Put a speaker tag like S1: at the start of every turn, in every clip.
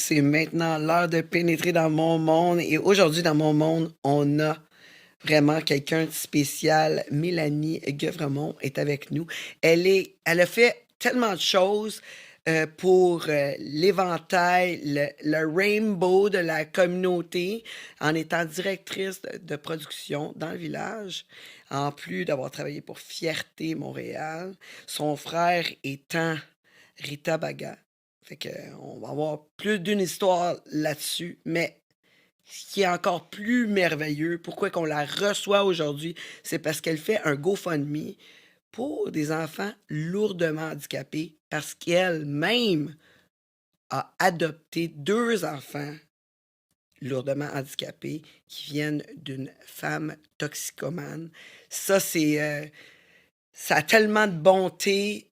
S1: c'est maintenant l'heure de pénétrer dans mon monde. Et aujourd'hui, dans mon monde, on a vraiment quelqu'un de spécial. Mélanie Guevremont est avec nous. Elle a fait tellement de choses pour l'éventail, le rainbow de la communauté, en étant directrice de production dans le village, en plus d'avoir travaillé pour Fierté Montréal. Son frère étant Rita Baga. Fait que, on va avoir plus d'une histoire là-dessus, mais ce qui est encore plus merveilleux, pourquoi qu'on la reçoit aujourd'hui, c'est parce qu'elle fait un GoFundMe pour des enfants lourdement handicapés, parce qu'elle-même a adopté 2 enfants lourdement handicapés qui viennent d'une femme toxicomane. Ça, ça a tellement de bonté.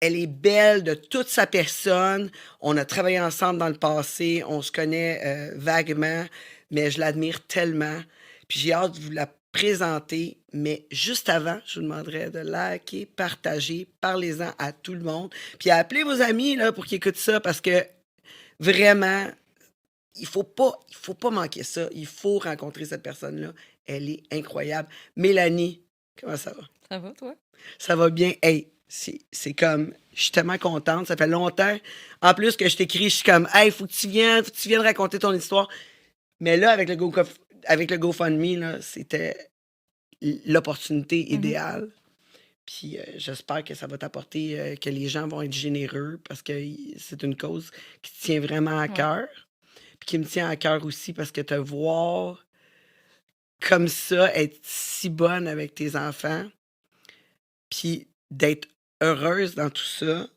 S1: Elle est belle de toute sa personne. On a travaillé ensemble dans le passé. On se connaît vaguement, mais je l'admire tellement. Puis j'ai hâte de vous la présenter. Mais juste avant, je vous demanderais de liker, partager, parlez-en à tout le monde. Puis appelez vos amis là, pour qu'ils écoutent ça parce que vraiment, il faut pas manquer ça. Il faut rencontrer cette personne-là. Elle est incroyable. Mélanie, comment ça va?
S2: Ça va, toi?
S1: Ça va bien. Hey, c'est comme, je suis tellement contente. Ça fait longtemps. En plus que je t'écris, je suis comme, hey, faut que tu viennes raconter ton histoire. Mais là, avec le GoFundMe, là, c'était l'opportunité idéale. Puis j'espère que ça va t'apporter, que les gens vont être généreux parce que c'est une cause qui te tient vraiment à
S2: Ouais.
S1: cœur. Puis qui me tient à cœur aussi parce que te voir comme ça, être si bonne avec tes enfants, puis d'être heureuse dans tout ça,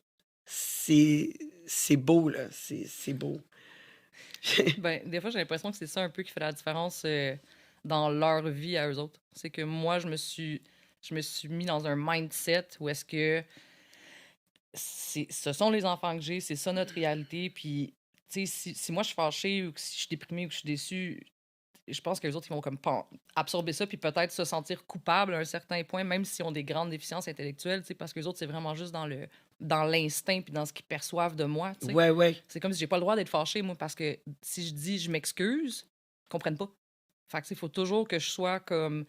S1: c'est beau, là. C'est beau.
S2: Ben, des fois, j'ai l'impression que c'est ça un peu qui fait la différence dans leur vie à eux autres. C'est que moi, je me suis mis dans un mindset où est-ce que ce sont les enfants que j'ai, c'est ça notre réalité. Puis, tu sais, si moi je suis fâchée ou que si je suis déprimée ou que je suis déçue, je pense que les autres, ils vont comme absorber ça puis peut-être se sentir coupables à un certain point, même s'ils ont des grandes déficiences intellectuelles, tu sais, parce que les autres, c'est vraiment juste dans l'instinct puis dans ce qu'ils perçoivent de moi, tu sais.
S1: Ouais, ouais.
S2: C'est comme si j'ai pas le droit d'être fâchée, moi, parce que si je dis je m'excuse, ils comprennent pas. Fait que, il faut toujours que je sois comme.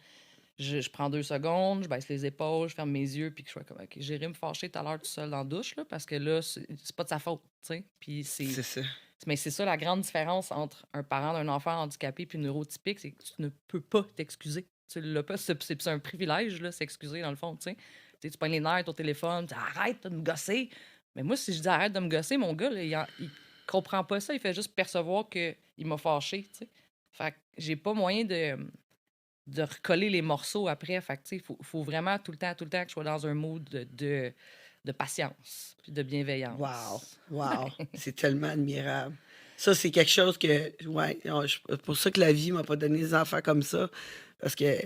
S2: Je prends 2 secondes, je baisse les épaules, je ferme mes yeux, puis que je sois comme, OK, j'irai me fâcher tout à l'heure tout seul dans la douche, là, parce que là, c'est pas de sa faute, tu sais. Puis
S1: C'est ça.
S2: Mais c'est ça la grande différence entre un parent d'un enfant handicapé puis neurotypique, c'est que tu ne peux pas t'excuser. Tu l'as pas, c'est un privilège, là, s'excuser, dans le fond, tu sais. Tu pognes les nerfs, ton téléphone, tu dis, arrête de me gosser. Mais moi, si je dis arrête de me gosser, mon gars, là, il comprend pas ça, il fait juste percevoir qu'il m'a fâché, tu sais. Fait que j'ai pas moyen de recoller les morceaux après. Fait que, tu sais, faut vraiment tout le temps que je sois dans un mood de patience puis de
S1: Wow.
S2: bienveillance.
S1: Wow. C'est tellement admirable. Ça, c'est quelque chose que, ouais, c'est pour ça que la vie m'a pas donné des enfants comme ça. Parce que,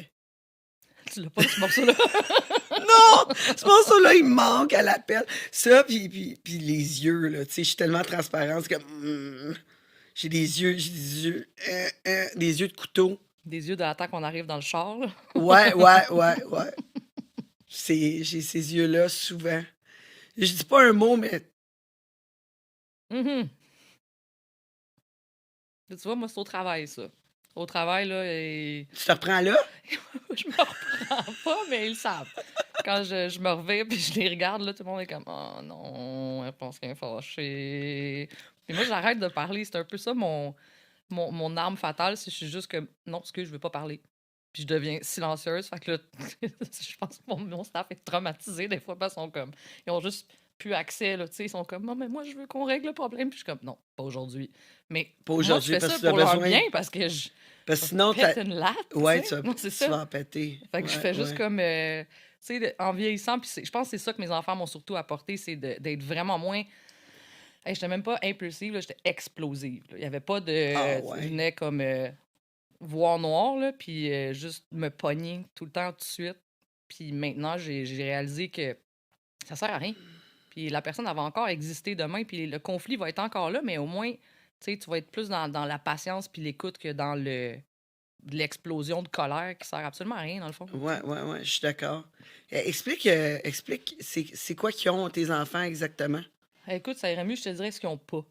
S2: Tu l'as pas, ce morceau-là?
S1: non! Ce morceau-là, il me manque à l'appel. Ça, puis les yeux, là. Tu sais, je suis tellement transparente. C'est comme, des yeux de couteau.
S2: Des yeux de l'attente qu'on arrive dans le char, là.
S1: Ouais, ouais, ouais, ouais. J'ai ces yeux-là souvent. Je dis pas un mot, mais
S2: Mhm. Tu vois, moi, c'est au travail, ça. Au travail, là,
S1: tu te reprends là?
S2: je me reprends pas, mais ils le savent. Quand je me reviens puis je les regarde, là, tout le monde est comme « Oh non, elle pense qu'elle est fâchée. » Puis moi, j'arrête de parler. C'est un peu ça mon arme fatale, si je suis juste comme « Non, excuse, je veux pas parler. » Puis je deviens silencieuse. Fait que là, je pense que mon staff est traumatisé des fois parce qu'ils sont comme... Ils ont juste plus accès, là, tu sais. Ils sont comme « Non, mais moi, je veux qu'on règle le problème. » Puis je suis comme « Non, pas aujourd'hui. » Mais
S1: Pas
S2: moi, je
S1: aujourd'hui
S2: fais
S1: parce
S2: ça
S1: que tu as
S2: pour leur
S1: besoin.
S2: bien parce que je
S1: Parce que
S2: vais
S1: sinon,
S2: péter une latte, tu
S1: ouais,
S2: sais. Non, c'est
S1: tu
S2: ça.
S1: vas en péter.
S2: Fait que je
S1: Ouais,
S2: fais juste
S1: ouais.
S2: comme, tu sais, en vieillissant, puis je pense que c'est ça que mes enfants m'ont surtout apporté, c'est d'être vraiment moins. Hey, j'étais même pas impulsive, là, j'étais explosive, là. Il y avait pas de.
S1: Ah,
S2: Je
S1: ouais.
S2: venais comme voir noir, là, puis juste me pogner tout le temps, tout de suite. Puis maintenant, j'ai réalisé que ça sert à rien. Puis la personne elle va encore exister demain, puis le conflit va être encore là, mais au moins, tu sais, tu vas être plus dans la patience puis l'écoute que dans de l'explosion de colère qui sert absolument à rien, dans le fond, tu
S1: Ouais,
S2: sais.
S1: ouais, ouais, je suis d'accord. Explique, c'est quoi qu'ils ont tes enfants exactement?
S2: Écoute, ça irait mieux, je te dirais ce qu'ils n'ont pas.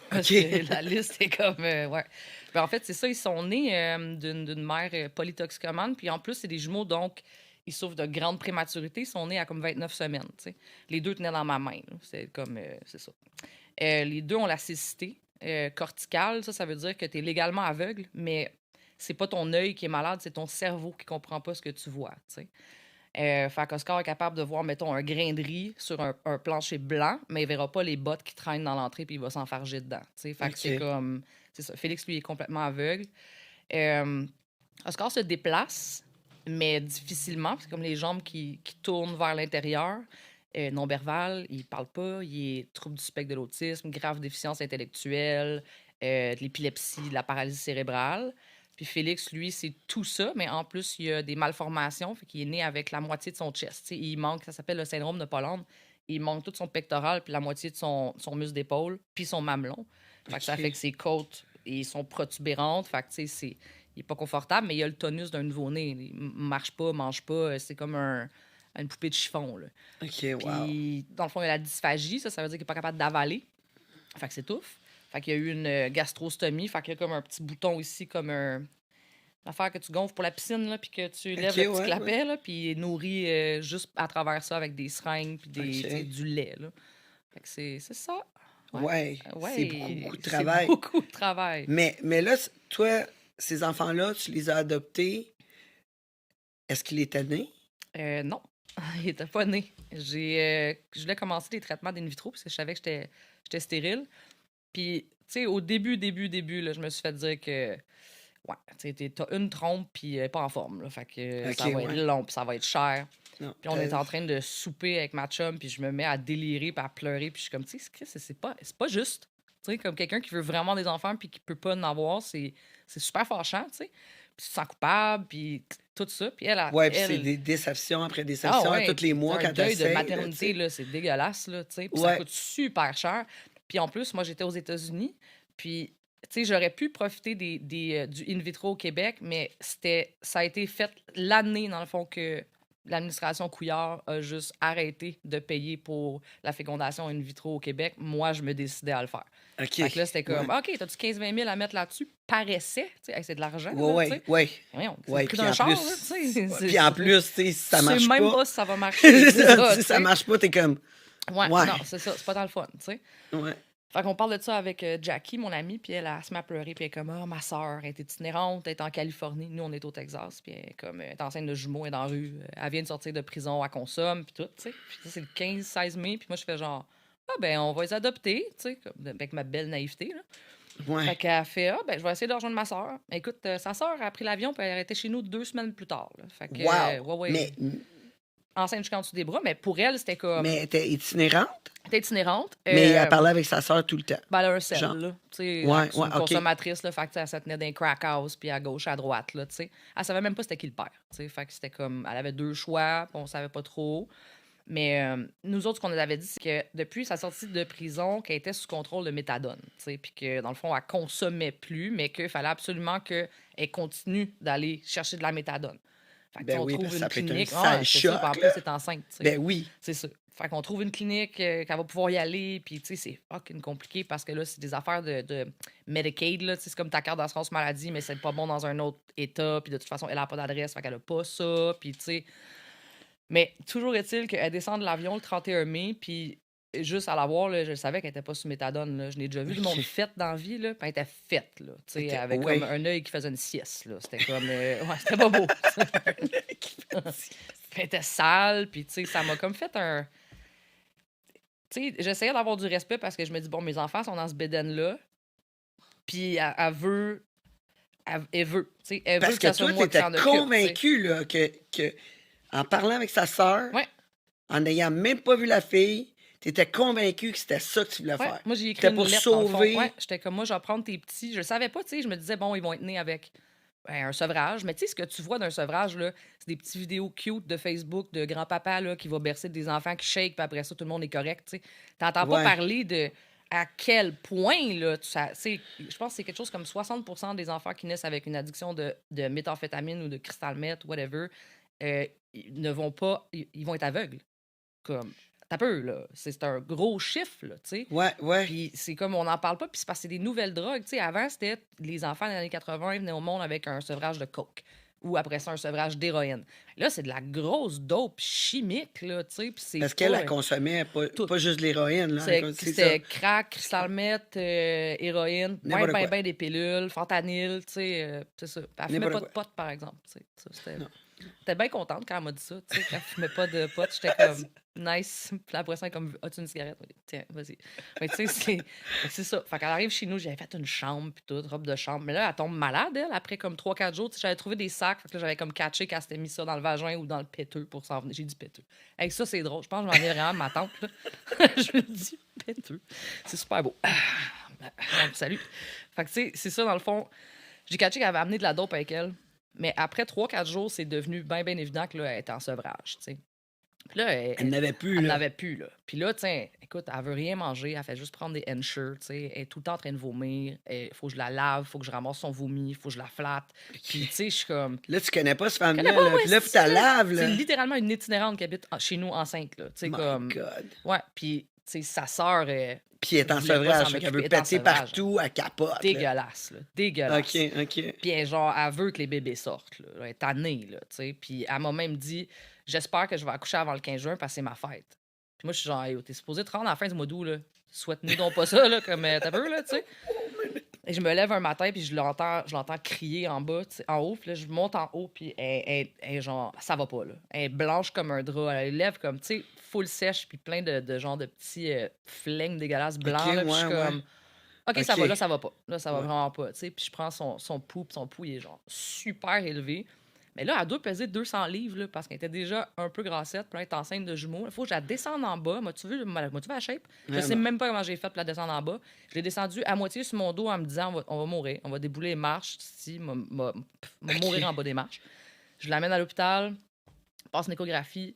S2: Parce
S1: OK.
S2: que la liste est comme. Ouais. Ben, en fait, c'est ça, ils sont nés d'une mère polytoxicomane, puis en plus, c'est des jumeaux, donc ils souffrent de grande prématurité. Ils sont nés à comme 29 semaines. Tu sais. Les deux tenaient dans ma main. Là. C'est comme. C'est ça. Les deux ont la cécité corticale. Ça veut dire que tu es légalement aveugle, mais c'est pas ton œil qui est malade, c'est ton cerveau qui comprend pas ce que tu vois. Tu sais. Fait qu'Oscar est capable de voir, mettons, un grain de riz sur un plancher blanc, mais il verra pas les bottes qui traînent dans l'entrée puis il va s'enfarger dedans. Tu sais. Fait que c'est
S1: OK.
S2: comme. C'est ça. Félix, lui, est complètement aveugle. Euh, Oscar se déplace, mais difficilement. C'est comme les jambes qui tournent vers l'intérieur. Non-verbal, il parle pas, il est trouble du spectre de l'autisme, grave déficience intellectuelle, de l'épilepsie, de la paralysie cérébrale. Puis Félix, lui, c'est tout ça, mais en plus, il a des malformations, fait qu'il est né avec la moitié de son chest. Tu sais, il manque, ça s'appelle le syndrome de Pollard. Il manque tout son pectoral, puis la moitié de son muscle d'épaule, puis son mamelon. Fait que ça fait
S1: OK.
S2: que ses côtes ils sont protubérantes. Fait que, tu sais, il est pas confortable, mais il a le tonus d'un nouveau-né. Il marche pas, mange pas. C'est comme une poupée de chiffon, là.
S1: OK, wow.
S2: Puis, dans le fond, il a la dysphagie. Ça veut dire qu'il n'est pas capable d'avaler. Fait que c'est tough. Fait qu'il y a eu une gastrostomie. Fait qu'il y a comme un petit bouton ici, comme un... L'affaire que tu gonfles pour la piscine, là, puis que tu lèves
S1: OK,
S2: le petit
S1: ouais, ouais.
S2: clapet, là, puis il est nourri juste à travers ça avec des seringues puis tu sais,
S1: OK.
S2: du lait, là. Fait que c'est ça. Ouais.
S1: Ouais, c'est beaucoup,
S2: Ouais,
S1: beaucoup de
S2: c'est
S1: travail.
S2: beaucoup de travail.
S1: Mais là, toi, ces enfants-là, tu les as adoptés. Est-ce qu'il était né?
S2: Non, il était pas né. Je voulais commencer les traitements d'in vitro parce que je savais que j'étais stérile. Puis, tu sais, au début, là, je me suis fait dire que, ouais, tu sais, t'as une trompe puis elle est pas en forme, là. Fait que
S1: OK,
S2: ça va être
S1: ouais.
S2: long puis ça va être cher.
S1: Non.
S2: Puis on est en train de souper avec ma chum puis je me mets à délirer puis à pleurer puis je suis comme, tu sais, c'est pas juste. Tu sais, comme quelqu'un qui veut vraiment des enfants puis qui peut pas en avoir, c'est super fâchant, tu sais. Puis tu te sens coupable puis tout ça. Puis
S1: Ouais, puis c'est
S2: elle,
S1: des déceptions après
S2: ah
S1: déceptions à
S2: ouais,
S1: tous les
S2: puis
S1: mois
S2: un
S1: quand
S2: deuil de
S1: t'essayes, là, tu
S2: maternité,
S1: sais.
S2: là, c'est dégueulasse, là, tu sais, puis ça
S1: Ouais.
S2: coûte super cher. Puis en plus, moi, j'étais aux États-Unis, puis, tu sais, j'aurais pu profiter du in vitro au Québec, mais ça a été fait l'année, dans le fond, que l'administration Couillard a juste arrêté de payer pour la fécondation in vitro au Québec. Moi, je me décidais à le faire.
S1: OK.
S2: Fait que là, c'était comme,
S1: Ouais.
S2: OK, t'as-tu 15-20 000 à mettre là-dessus? Par essai, tu sais, hey, c'est de l'argent,
S1: Ouais,
S2: là, tu
S1: ouais,
S2: sais.
S1: ouais.
S2: Voyons, c'est le
S1: Ouais,
S2: prix
S1: puis
S2: d'un
S1: en
S2: char, là,
S1: plus,
S2: tu sais.
S1: ouais, puis en plus, tu sais, si ça
S2: Tu sais
S1: marche
S2: même
S1: pas,
S2: pas si ça va marcher, c'est ça,
S1: si
S2: tu
S1: ça
S2: sais.
S1: marche pas, t'es comme,
S2: Ouais,
S1: ouais,
S2: non, c'est ça, c'est pas dans le fun, tu sais.
S1: ouais.
S2: Fait qu'on parle de ça avec Jackie, mon amie, puis elle se met à pleurer, puis elle est comme, ah, ma soeur, elle est itinérante, elle est en Californie, nous, on est au Texas, puis elle est comme, elle est enceinte de jumeaux, elle est dans la rue, elle vient de sortir de prison, elle consomme, puis tout, tu sais. Puis ça, c'est le 15-16 mai, puis moi, je fais genre, ah, ben, on va les adopter, tu sais, avec ma belle naïveté, là. Fait
S1: Ouais.
S2: qu'elle fait, ah, ben, je vais essayer de rejoindre ma soeur. Écoute, sa soeur a pris l'avion, puis elle était chez nous 2 semaines plus tard, là. Fait que,
S1: Wow.
S2: ouais, enceinte jusqu'en dessous des bras, mais pour elle, c'était
S1: Mais
S2: comme,
S1: elle était itinérante,
S2: elle était itinérante.
S1: mais elle parlait avec sa sœur tout le temps.
S2: Ben, elle a un sel,
S1: Genre,
S2: là. Tu sais,
S1: ouais,
S2: c'est
S1: ouais,
S2: une
S1: OK.
S2: consommatrice, là. Fait que, tu sais, elle se tenait dans un crack house, puis à gauche, à droite, là, tu sais. Elle savait même pas c'était qui le père, tu sais. Fait que c'était comme, elle avait deux choix, puis on savait pas trop. Mais nous autres, ce qu'on nous avait dit, c'est que depuis sa sortie de prison, qu'elle était sous contrôle de méthadone, tu sais. Puis que, dans le fond, elle consommait plus, mais qu'il fallait absolument qu'elle continue d'aller chercher de la méthadone. Fait que, tu sais,
S1: Ben
S2: on
S1: oui, parce
S2: trouve
S1: que
S2: une
S1: ça peut être un
S2: clinique.
S1: sale
S2: C'est ça, puis en
S1: choc,
S2: plus,
S1: là.
S2: c'est enceinte, tu sais.
S1: Ben oui.
S2: C'est ça. Fait qu'on trouve une clinique qu'elle va pouvoir y aller, puis tu sais, c'est fucking compliqué parce que là, c'est des affaires de Medicaid, là, tu sais, c'est comme ta carte d'assurance maladie, mais c'est pas bon dans un autre état, puis de toute façon, elle a pas d'adresse, fait qu'elle a pas ça, puis tu sais. Mais toujours est-il qu'elle descend de l'avion le 31 mai, puis juste à la voir, là, je savais qu'elle était pas sous méthadone, là. Je l'ai déjà vu du monde
S1: OK.
S2: fait dans la vie, là, puis elle était faite, là, tu sais,
S1: Était-
S2: avec
S1: ouais.
S2: comme un œil qui faisait une sieste, là. C'était comme... ouais, c'était pas beau. Elle était sale, puis tu sais, ça m'a comme fait un... Tu sais, j'essayais d'avoir du respect parce que je me dis, bon, mes enfants sont dans ce bédaine-là, puis elle veut... Elle veut, tu sais, elle veut
S1: Parce
S2: que
S1: que
S2: ça soit
S1: toi,
S2: moi qui
S1: t'étais
S2: s'en occupe, tu sais.
S1: convaincu, là, que en parlant avec sa sœur,
S2: Ouais,
S1: en n'ayant même pas vu la fille, t'étais convaincu que c'était ça que tu voulais
S2: ouais.
S1: faire.
S2: Moi, j'ai écrit
S1: C'était
S2: une
S1: pour
S2: lettre, dans le fond. Ouais,
S1: sauver.
S2: j'étais comme, moi, je vais prendre tes petits. Je le savais pas, tu sais, je me disais, bon, ils vont être nés avec un sevrage. Mais tu sais, ce que tu vois d'un sevrage, là, c'est des petites vidéos cute de Facebook de grand-papa, là, qui va bercer des enfants qui shake, puis après ça, tout le monde est correct, tu sais. T'entends pas
S1: Ouais.
S2: parler de à quel point, là, je pense que c'est quelque chose comme 60% des enfants qui naissent avec une addiction de méthamphétamine ou de cristal meth, whatever, ils ne vont pas, ils vont être aveugles. Comme, t'as peu, là. C'est un gros chiffre, là, tu sais.
S1: Ouais.
S2: Puis c'est comme, on n'en parle pas, puis c'est parce que c'est des nouvelles drogues. Tu sais, avant, c'était les enfants des années 80, ils venaient au monde avec un sevrage de coke. Ou après ça, un sevrage d'héroïne. Là, c'est de la grosse dope chimique, là, tu sais, puis c'est
S1: Parce qu'elle,
S2: pas
S1: elle consommait
S2: tout.
S1: pas juste de l'héroïne, là. C'est ça.
S2: C'était crack, cristal meth, héroïne,
S1: N'importe quoi.
S2: ben des pilules, fentanyl, tu sais, c'est ça. Puis elle fumait
S1: N'importe
S2: pas de
S1: quoi.
S2: pot, par exemple, tu sais. Ça, c'était...
S1: Non.
S2: J'étais bien contente quand elle m'a dit ça, tu sais, qu'elle fumait pas de pot. J'étais comme, nice. Puis après ça, elle est comme, as-tu une cigarette? Oui, tiens, vas-y. Mais tu sais, c'est ça. Fait qu'elle arrive chez nous, j'avais fait une chambre, puis toute, robe de chambre. Mais là, elle tombe malade, elle, après comme 3-4 jours. Tu sais, j'avais trouvé des sacs, fait que là, j'avais comme catché qu'elle s'était mis ça dans le vagin ou dans le péteux pour s'en venir. J'ai dit péteux. Avec ça, c'est drôle. Je pense que je m'en ai vraiment ma tante, là. Je lui dis péteux. C'est super beau. Salut. Fait que tu sais, c'est ça, dans le fond. J'ai catché qu'elle avait amené de la dope avec elle. Mais après 3-4 jours, c'est devenu bien évident que là, elle était en sevrage, tu sais. Puis là,
S1: Elle n'avait plus,
S2: elle
S1: là.
S2: n'avait plus, là. Puis là, tu sais, écoute, elle veut rien manger, elle fait juste prendre des Ensure, tu sais. Elle est tout le temps en train de vomir. Il faut que je la lave, il faut que je ramasse son vomi, il faut que je la flatte. Puis, tu sais, je suis comme...
S1: Là, tu connais pas ce
S2: Je connais
S1: femme-là,
S2: pas,
S1: là.
S2: ouais,
S1: Puis là, faut
S2: c'est
S1: que tu
S2: ça.
S1: la laves,
S2: C'est
S1: là.
S2: littéralement une itinérante qui habite chez nous enceinte, là. Tu sais,
S1: My
S2: comme...
S1: God.
S2: Ouais, puis, tu sais, sa sœur...
S1: Puis elle est en
S2: voulait pas
S1: sevrage,
S2: s'en
S1: fait qu'elle
S2: occuper,
S1: veut
S2: elle est en
S1: péter
S2: sevrage.
S1: partout, elle capote. Là.
S2: Dégueulasse, là. Dégueulasse.
S1: OK.
S2: Puis elle, genre, elle veut que les bébés sortent, là. Elle est tannée, là, tu sais. Puis elle m'a même dit, j'espère que je vais accoucher avant le 15 juin parce que c'est ma fête. Puis moi, je suis genre, hey, t'es supposé te rendre à la fin du mois d'août, là. Souhaite-nous donc pas ça, là, comme t'as peu, là, tu sais. Et je me lève un matin, puis je l'entends crier en bas, en haut. Puis là, je monte en haut, puis elle, genre, ça va pas, là. Elle est blanche comme un drap. Elle a les lèvres comme, tu sais, full sèche, puis plein de genre de petits flegmes dégueulasses blancs,
S1: OK,
S2: là. Puis je suis
S1: ouais.
S2: comme, OK, ça
S1: OK.
S2: va, là, ça va pas. Là, ça va
S1: Ouais.
S2: vraiment pas, tu sais. Puis je prends son pouls, puis son pouls, il est genre super élevé. Mais là, elle doit peser 200 livres, là, parce qu'elle était déjà un peu grassette, puis elle est enceinte de jumeaux. Il faut que je la descende en bas. M'as-tu vu la shape? Je sais
S1: Vraiment.
S2: même pas comment j'ai fait pour la descendre en bas. Je l'ai descendue à moitié sur mon dos en me disant, on va mourir. On va débouler les marches. Si, mourir en bas des marches. Je l'amène à l'hôpital, passe une échographie.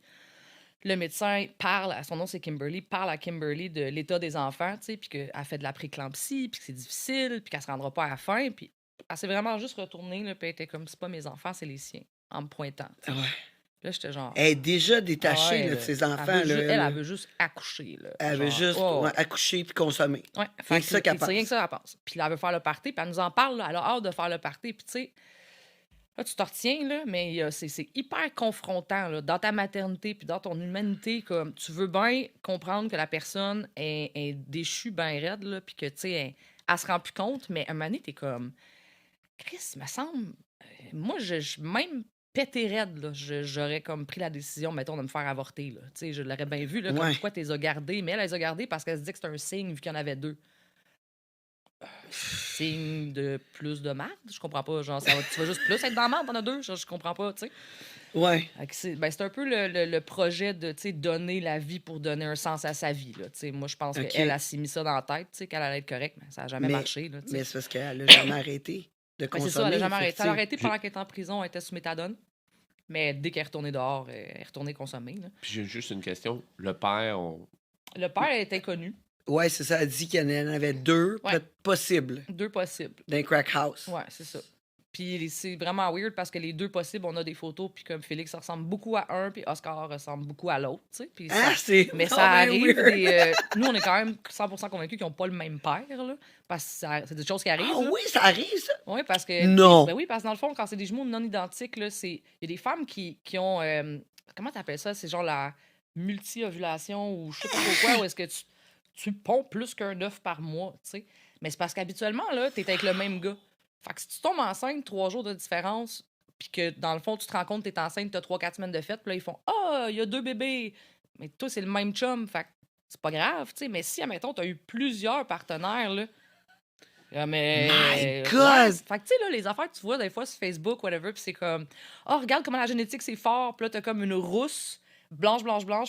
S2: Le médecin parle, son nom c'est Kimberly, parle à Kimberly de l'état des enfants, tu sais, puis qu'elle fait de la préclampsie, puis que c'est difficile, puis qu'elle se rendra pas à la fin. Puis elle s'est vraiment juste retournée, là, puis elle était comme, c'est pas mes enfants, c'est les siens, en me pointant.
S1: Ouais.
S2: Là, j'étais genre...
S1: Elle est déjà détachée,
S2: ouais,
S1: là, de
S2: là,
S1: ses enfants.
S2: Elle veut,
S1: là,
S2: elle veut juste accoucher, là.
S1: Elle veut
S2: genre,
S1: juste
S2: oh,
S1: accoucher puis consommer.
S2: ouais,
S1: C'est ça qu'elle
S2: c'est rien
S1: pense.
S2: que ça, elle pense. Puis là, elle veut faire le party, puis elle nous en parle, là, elle a hâte de faire le party, puis tu sais... Là, tu te retiens, là, mais c'est hyper confrontant là, dans ta maternité puis dans ton humanité. Comme, tu veux bien comprendre que la personne est déchue bien raide, là, puis que, tu sais, elle se rend plus compte, mais à un moment donné, t'es comme... Chris, me semble... moi, même pété raide, là, j'aurais comme pris la décision, mettons, de me faire avorter. Là. Tu sais, je l'aurais bien vu, là, comme
S1: Ouais.
S2: pourquoi tu les as gardés. Mais elle les a gardés parce qu'elle se dit que c'était un signe vu qu'il y en avait 2. Signe de plus de marde? Je comprends pas. Genre, tu vas juste plus être dans la marde, t'en as 2? Genre, je comprends pas, tu sais.
S1: Ouais.
S2: Fait que c'est un peu le projet de, tu sais, donner la vie pour donner un sens à sa vie, là. Tu sais, moi, je pense
S1: OK.
S2: qu'elle s'est mis ça dans la tête, tu sais, qu'elle allait être correcte, mais ça n'a jamais marché, là, tu sais.
S1: Mais c'est parce qu'elle a jamais arrêté de
S2: Ben, c'est ça,
S1: consommer.
S2: elle a jamais
S1: fait
S2: arrêté.
S1: que,
S2: Elle a
S1: tu sais,
S2: arrêté pendant qu'elle était en prison, elle était sous méthadone. Mais dès qu'elle est retournée dehors, elle est retournée consommer, là.
S3: Puis j'ai juste une question. Le père,
S2: Le père était connu.
S1: Ouais, c'est ça. Elle dit qu'il y en avait 2
S2: Ouais.
S1: possibles
S2: 2 possibles.
S1: d'un crack house.
S2: Ouais, c'est ça. Puis c'est vraiment weird parce que les 2 possibles, on a des photos, puis comme Félix ressemble beaucoup à un, puis Oscar ressemble beaucoup à l'autre, tu sais. Puis
S1: Ah, c'est
S2: mais
S1: donc
S2: ça
S1: bien
S2: arrive
S1: weird.
S2: nous, on est quand même 100% convaincus qu'ils n'ont pas le même père, là. Parce que c'est des choses qui arrivent.
S1: Ah
S2: là.
S1: oui, ça arrive, ça?
S2: Oui, parce que...
S1: Non.
S2: Ben oui, parce que dans le fond, quand c'est des jumeaux non identiques, là, il y a des femmes qui ont... comment t'appelles ça? C'est genre la multi-ovulation ou je sais pas trop quoi, où est-ce que tu ponds plus qu'un œuf par mois, tu sais. Mais c'est parce qu'habituellement, là, t'es avec le même gars. Fait que si tu tombes enceinte 3 jours de différence, puis que dans le fond, tu te rends compte que t'es enceinte, t'as 3-4 semaines de fête, puis là, ils font « Ah, il y a 2 bébés! » Mais toi, c'est le même chum, fait que c'est pas grave, tu sais. Mais si, admettons, t'as eu plusieurs partenaires, là, mais...
S1: My God!
S2: Ouais, fait que, tu sais, là, les affaires que tu vois des fois sur Facebook, whatever, puis c'est comme « Oh, regarde comment la génétique, c'est fort! » Puis là, t'as comme une rousse, blanche,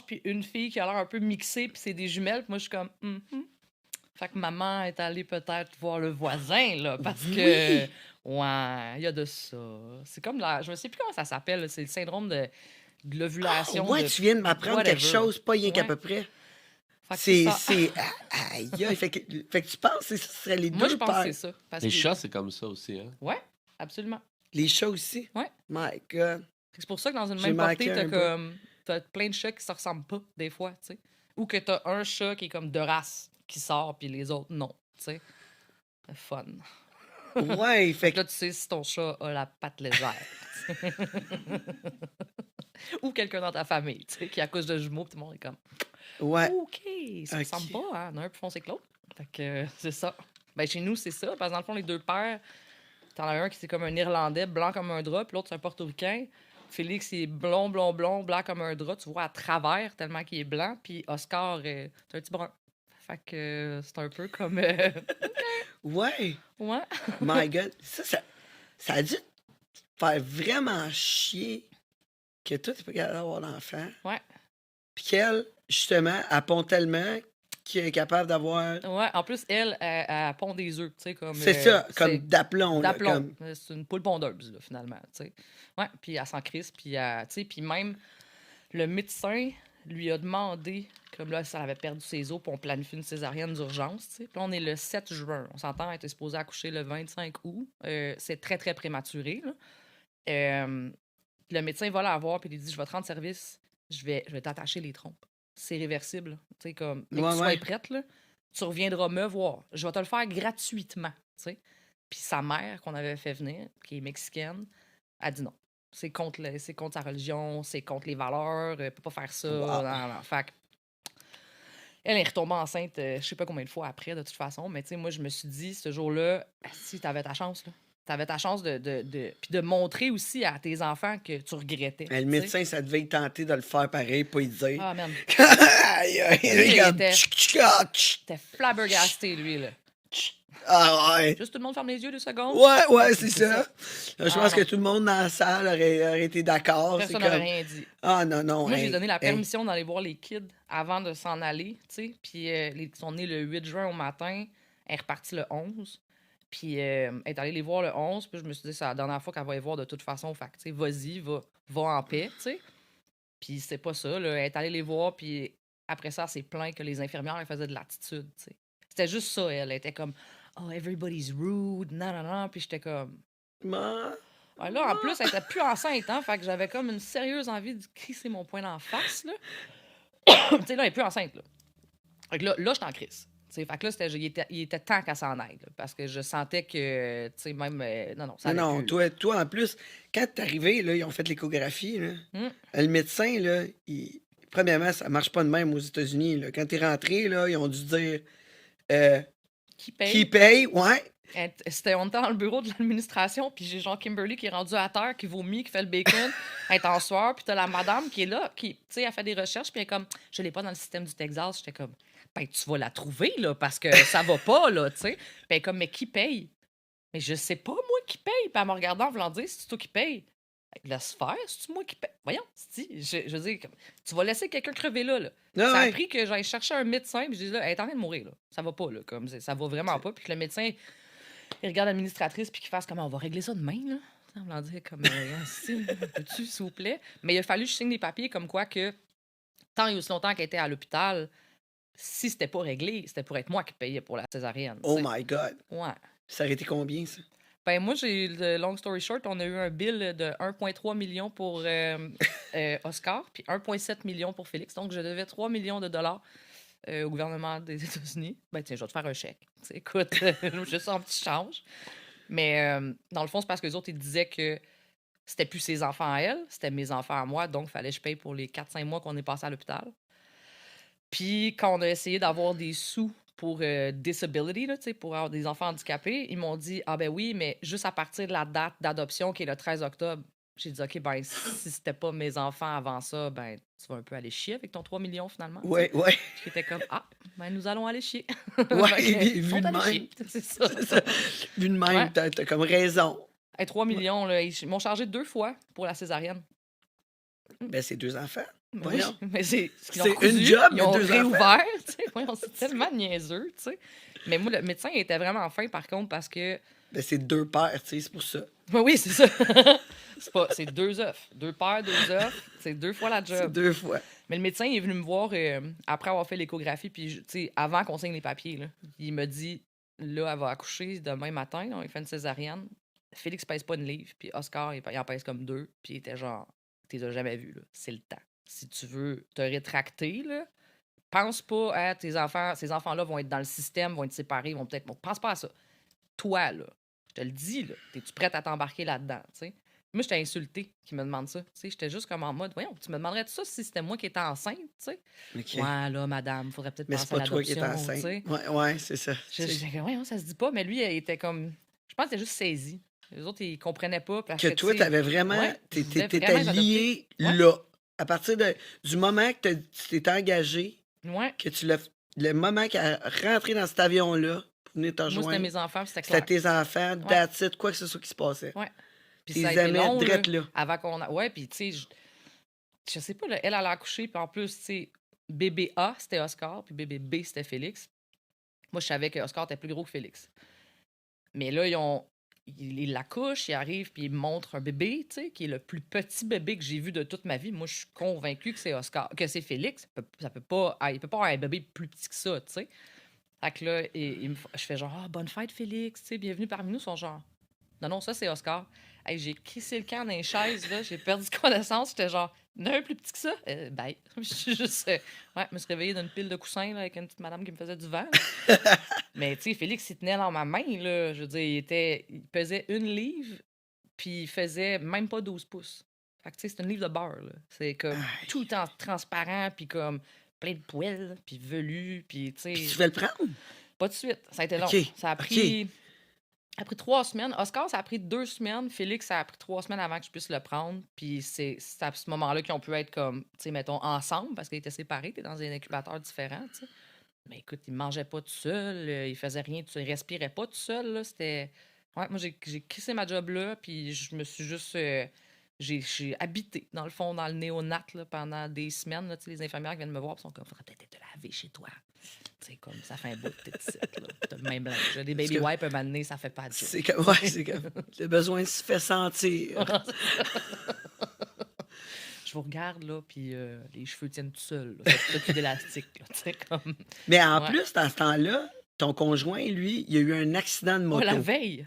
S2: puis une fille qui a l'air un peu mixée, puis c'est des jumelles. Puis moi, je suis comme Fait que maman est allée peut-être voir le voisin, là, parce que... Ouais, il y a de ça. C'est comme je ne sais plus comment ça s'appelle, là, c'est le syndrome de l'ovulation.
S1: Ouais, tu viens de m'apprendre quelque
S2: whatever.
S1: chose, pas rien qu'à
S2: Ouais.
S1: peu près.
S2: Fait que
S1: C'est.
S2: ça.
S1: Aïe, aïe. Fait que tu penses que ce serait les
S2: Moi,
S1: deux
S2: je pense que c'est
S1: pères.
S2: ça. Parce
S3: les
S2: que...
S3: chats, c'est comme ça aussi, hein?
S2: Ouais, absolument.
S1: Les chats aussi?
S2: Ouais.
S1: My God.
S2: C'est pour ça que dans une
S1: J'ai
S2: même
S1: manqué
S2: portée,
S1: un peu.
S2: t'as plein de chats qui se ressemblent pas, des fois, tu sais. Ou que t'as un chat qui est comme de race, qui sort, puis les autres, non. Tu sais, fun.
S1: Ouais,
S2: Fait
S1: fait
S2: que
S1: que.
S2: là, tu sais si ton chat a la patte légère. Ou quelqu'un dans ta famille, tu sais, qui accouche de jumeaux, puis tout le monde est comme,
S1: Ouais,
S2: OK, ça ressemble
S1: ok.
S2: pas, hein, l'un plus foncé que l'autre. Fait que c'est ça. Ben, chez nous, c'est ça. Parce que dans le fond, les deux pères, t'en as un qui c'est comme un Irlandais, blanc comme un drap, puis l'autre, c'est un Portoricain. Félix, il est blond, blond, blond, blanc comme un drap. Tu vois à travers tellement qu'il est blanc. Puis Oscar, c'est un petit brun. Fait que c'est un peu comme.
S1: Ouais,
S2: Ouais.
S1: my God. Ça a dû te faire vraiment chier que toi, t'es pas capable d'avoir d'enfant.
S2: Ouais.
S1: Puis qu'elle, justement, elle pond tellement qu'elle est capable d'avoir.
S2: Ouais. En plus, elle pond des œufs. Tu sais, comme.
S1: C'est ça, comme
S2: C'est
S1: d'aplomb, là.
S2: d'aplomb.
S1: Comme.
S2: C'est une poule pondeuse, là, finalement. Tu sais. Ouais. Puis elle s'en crisse. Puis, tu sais, puis même le médecin lui a demandé, comme là, ça avait perdu ses os, puis on planifie une césarienne d'urgence. Tu sais. Puis là, on est le 7 juin. On s'entend, elle était supposée accoucher le 25 août. C'est très, très prématuré. Là. Le médecin va la voir, puis il dit je vais te rendre service, je vais t'attacher les trompes. C'est réversible. Tu sais, comme, mais que
S1: Ouais,
S2: tu sois
S1: ouais.
S2: prête, là, tu reviendras me voir. Je vais te le faire gratuitement. Tu sais. Puis sa mère, qu'on avait fait venir, qui est mexicaine, a dit non. C'est contre sa religion, c'est contre les valeurs, elle peut pas faire ça.
S1: Wow.
S2: Non, non. Fait que elle est retombée enceinte, je sais pas combien de fois après, de toute façon. Mais tu sais, moi, je me suis dit, ce jour-là, si t'avais ta chance, là. T'avais ta chance puis de montrer aussi à tes enfants que tu regrettais.
S1: Le
S2: tu sais.
S1: médecin, ça devait y tenter de le faire pareil, pas y dire.
S2: Ah, man.
S1: Aïe, aïe,
S2: il
S1: regarde.
S2: était-
S1: Tchic, tchic, ah, tchic.
S2: T'es flabbergasté, lui, là.
S1: Ah, ouais.
S2: Juste tout le monde ferme les yeux 2 secondes.
S1: Ouais, ouais, c'est ça. Là, je
S2: Ah,
S1: pense que
S2: non.
S1: tout le monde dans la salle aurait été d'accord. C'est
S2: Personne n'aurait
S1: comme.
S2: rien dit.
S1: Ah, non, non.
S2: Moi, j'ai
S1: hey,
S2: donné la
S1: hey.
S2: permission d'aller voir les kids avant de s'en aller, tu sais. Puis ils sont nés le 8 juin au matin. Elle est repartie le 11. Puis elle est allée les voir le 11. Puis je me suis dit, c'est la dernière fois qu'elle va les voir de toute façon. Fait que, tu sais, vas-y, va en paix, tu sais. Puis c'est pas ça, là. Elle est allée les voir, puis après ça, elle s'est plaint que les infirmières, elles faisaient de l'attitude, tu sais. C'était juste ça, elle. Elle était comme, oh, everybody's rude, non, non, non. Puis j'étais comme,
S1: Ma-
S2: ouais, là, en plus, elle était plus enceinte, hein. Fait que j'avais comme une sérieuse envie de crisser mon poing d'en face, là. Tu sais, là, elle est plus enceinte, là. Fait que là, j'étais en crise. Tu sais, fait que là, il était temps qu'elle s'en aille, là, parce que je sentais que, tu sais, même, non, ça
S1: Non,
S2: allait
S1: non,
S2: plus.
S1: toi, en plus, quand t'es arrivé, là, ils ont fait l'échographie. Là.
S2: Hmm.
S1: Le médecin, là, premièrement, ça marche pas de même aux États-Unis. Là. Quand t'es rentré, là, ils ont dû dire
S2: Qui paye?
S1: qui paye, ouais.
S2: On était dans le bureau de l'administration, puis j'ai genre Kimberly qui est rendue à terre, qui vomit, qui fait le bacon, elle est en sueur, puis t'as la madame qui est là, qui, tu sais, elle fait des recherches, puis elle est comme, je l'ai pas dans le système du Texas. J'étais comme, ben, tu vas la trouver, là, parce que ça va pas, là, tu sais. Puis elle est comme, mais qui paye? Mais je sais pas, moi, qui paye. Puis elle me regardant en voulant dire, c'est toi qui paye. Laisse faire, c'est moi qui paye. Voyons, je veux dire, comme, tu vas laisser quelqu'un crever là, là.
S1: Ah,
S2: Ça a
S1: ouais.
S2: pris que j'aille chercher un médecin, puis je dis là, elle est en train de mourir, là. Ça va pas, là. Comme, ça va vraiment pas. Puis que le médecin, il regarde l'administratrice, puis qu'il fasse comment on va régler ça demain, là. En voulant dire, comme, peux-tu, s'il vous plaît? Mais il a fallu que je signe des papiers comme quoi que, tant et aussi longtemps qu'elle était à l'hôpital, si c'était pas réglé, c'était pour être moi qui payais pour la césarienne.
S1: Oh
S2: tu sais.
S1: my God.
S2: Ouais.
S1: Ça aurait été combien, ça?
S2: Ben moi, long story short, on a eu un bill de 1,3 million pour Oscar, puis 1,7 million pour Félix. Donc, je devais 3 millions de dollars au gouvernement des États-Unis. Ben tiens, je vais te faire un chèque. T'sais, écoute, juste un petit change. Mais dans le fond, c'est parce que les autres, ils disaient que c'était plus ses enfants à elle, c'était mes enfants à moi, donc il fallait que je paye pour les 4-5 mois qu'on est passé à l'hôpital. Puis quand on a essayé d'avoir des sous pour disability, là, pour avoir des enfants handicapés, ils m'ont dit, ah ben oui, mais juste à partir de la date d'adoption qui est le 13 octobre. J'ai dit, OK, ben si c'était pas mes enfants avant ça, ben tu vas un peu aller chier avec ton 3 millions finalement. tu sais.
S1: Ouais, ouais.
S2: J'étais comme, ah, ben nous allons aller chier.
S1: Ouais,
S2: Fait que,
S1: vu
S2: ils sont
S1: de
S2: allés
S1: même.
S2: chier. C'est ça.
S1: C'est ça. Vu de même,
S2: Ouais.
S1: t'as comme raison.
S2: 3 millions, là, ils m'ont chargé 2 fois pour la césarienne.
S1: Ben, c'est 2 enfants.
S2: Mais oui,
S1: Voyons.
S2: mais c'est ce qu'ils ont
S1: C'est une
S2: recousu,
S1: job,
S2: ils
S1: mais
S2: ont
S1: 2 enfants.
S2: réouvert, tu sais. Voyons, c'est tellement niaiseux, tu sais. Mais moi, le médecin il était vraiment fin, par contre, parce que...
S1: Ben, c'est 2 paires, tu sais, c'est pour ça.
S2: Ben oui, c'est ça. C'est 2 œufs. 2 paires, 2 œufs. C'est 2 fois la
S1: C'est
S2: job.
S1: 2 fois.
S2: Mais le médecin il est venu me voir après avoir fait l'échographie, puis, tu sais, avant qu'on signe les papiers, là. Il m'a dit, là, elle va accoucher demain matin, là, il fait une césarienne. Félix pèse pas une livre, puis Oscar, il en pèse comme 2, puis il était genre, t'es jamais vu, là. C'est le temps. Si tu veux te rétracter, là, pense pas à tes enfants, ces enfants-là vont être dans le système, vont être séparés, vont peut-être... pense pas à ça. Toi, là, je te le dis, là, es-tu prête à t'embarquer là-dedans, tu sais? Moi, j'étais insultée qui me demande ça. Tu sais, j'étais juste comme en mode, voyons, tu me demanderais ça si c'était moi qui étais enceinte, tu sais?
S1: OK.
S2: Ouais, là, madame, faudrait peut-être
S1: Mais c'est
S2: penser à
S1: pas toi qui es
S2: l'adoption, tu
S1: enceinte.
S2: sais.
S1: Ouais, c'est ça.
S2: J'étais comme, voyons, ça se dit pas, mais lui, il était comme, je pense qu'il était juste saisi. Les autres, ils comprenaient pas parce
S1: Que
S2: que, tu
S1: toi,
S2: sais,
S1: t'avais vraiment...
S2: ouais, je voulais
S1: T'étais
S2: vraiment être adoptée.
S1: lié
S2: Ouais,
S1: là. À partir du moment que tu t'es engagé,
S2: ouais.
S1: que le moment qu'elle est rentré dans cet avion-là pour venir te
S2: Moi, c'était
S1: rejoindre,
S2: mes enfants, puis c'était
S1: c'était
S2: clair.
S1: tes enfants,
S2: Ouais,
S1: that's it, quoi que ce soit qui se passait.
S2: ouais. Puis
S1: T'es
S2: ça a été
S1: aimais
S2: long, là,
S1: drette là.
S2: avant qu'on... Ouais, puis tu sais, je sais pas, là, elle a accouché, puis en plus, tu sais, bébé A, c'était Oscar, puis bébé B, c'était Félix. Moi, je savais que Oscar était plus gros que Félix. Mais là, ils l'accouchent, ils arrivent, puis ils me montrent un bébé, tu sais, qui est le plus petit bébé que j'ai vu de toute ma vie. Moi, je suis convaincue que c'est Oscar, que c'est Félix. Il peut pas avoir un bébé plus petit que ça, tu sais. Fait que là, je fais genre, ah, bonne fête, Félix, tu sais, bienvenue parmi nous. Ils sont genre, non, ça, c'est Oscar. Hey, j'ai crissé le camp dans les chaises, là, j'ai perdu connaissance. J'étais genre, non, un plus petit que ça? Ben, je suis juste. Ouais, je me suis réveillée d'une pile de coussins là, avec une petite madame qui me faisait du vent. Mais tu sais, Félix, il tenait dans ma main, là. Je veux dire, il pesait 1 livre, puis il faisait même pas 12 pouces. Fait que tu sais, c'est 1 livre de beurre, là. C'est comme
S1: Aïe.
S2: tout en transparent, puis comme plein de poils, puis velu, puis tu
S1: Puis tu
S2: sais.
S1: fais le prendre?
S2: Pas de suite. Ça a été long.
S1: OK.
S2: Ça a
S1: OK.
S2: pris. Ça a pris 3 semaines. Oscar, ça a pris 2 semaines. Félix, ça a pris 3 semaines avant que je puisse le prendre. Puis c'est à ce moment-là qu'ils ont pu être comme, tu sais, mettons, ensemble, parce qu'ils étaient séparés. T'es dans un incubateur différent, tu sais. Mais écoute, il mangeait pas tout seul. Il faisait rien, il respirait pas tout seul, là. C'était... Ouais, moi, j'ai quitté ma job là, puis je me suis juste... j'ai habité, dans le fond, dans le néonat, là, pendant des semaines. Là, tu sais, les infirmières qui viennent me voir, ils sont comme, faudrait peut-être te laver chez toi. C'est comme, ça fait un bout que t'es ici, là. T'as le même linge. Des
S1: Parce
S2: baby
S1: que
S2: wipes, un moment donné, ça fait pas de job.
S1: c'est comme, ouais, c'est comme, le besoin se fait sentir.
S2: Je vous regarde, là, puis les cheveux tiennent tout seuls. Là. T'as plus d'élastique, là, tu sais, comme...
S1: Mais en
S2: Ouais.
S1: plus, dans ce temps-là, ton conjoint, lui, il a eu un accident de
S2: Oh,
S1: moto.
S2: la veille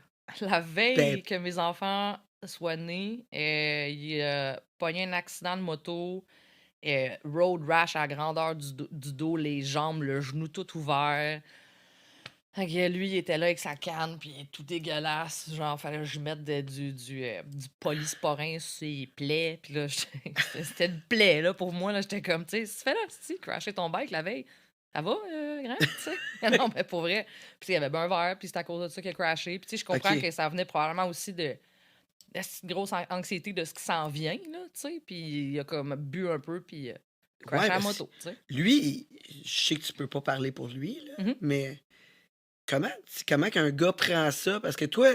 S1: Ben,
S2: que mes enfants soient nés, il a pogné un accident de moto, road rash à la grandeur du dos, les jambes, le genou tout ouvert. Fait que lui, il était là avec sa canne, puis il est tout dégueulasse. Genre, fallait que je mette du polysporin sur ses plaies. Puis là, c'était une plaie, là, pour moi. Là, j'étais comme, tu sais, si tu fais là, si, crasher ton bike la veille, ça va, grand, tu sais? Non, mais pour vrai. Puis il y avait bien un verre, puis c'est à cause de ça qu'il a crashé. Puis tu sais, je comprends
S1: OK.
S2: que ça venait probablement aussi de cette grosse anxiété de ce qui s'en vient, là, tu sais. Puis il a comme bu un peu, puis crashé
S1: Ouais,
S2: la
S1: parce
S2: moto,
S1: que
S2: tu sais.
S1: lui, je sais que tu peux pas parler pour lui, là,
S2: Mhm.
S1: mais comment qu'un gars prend ça? Parce que toi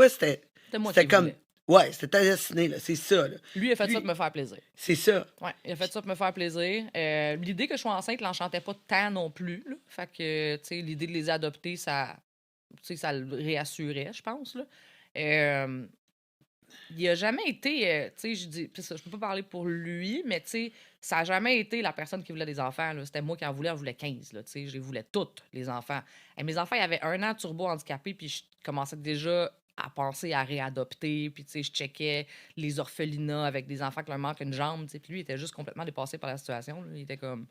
S2: C'était moi
S1: c'était
S2: qui
S1: comme,
S2: voulais.
S1: ouais, c'était ta destinée, là, c'est ça, là.
S2: Lui, il a fait ça
S1: Lui,
S2: pour me faire plaisir.
S1: c'est ça.
S2: Ouais, il a fait ça pour me faire plaisir. L'idée que je sois enceinte l'enchantait pas tant non plus. Là. Fait que, tu sais, l'idée de les adopter, ça, tu sais, ça le réassurait, je pense. Là. Euh, il a jamais été, tu sais, je dis, je peux pas parler pour lui, mais tu sais, ça a jamais été la personne qui voulait des enfants. Là. C'était moi qui en voulais 15. Là, tu sais, je les voulais toutes, les enfants. Et mes enfants, il y avait 1 an turbo handicapé, puis je commençais déjà à penser à réadopter, puis tu sais, je checkais les orphelinats avec des enfants qui leur manquent une jambe, tu sais, puis lui, il était juste complètement dépassé par la situation. Là. Il était comme,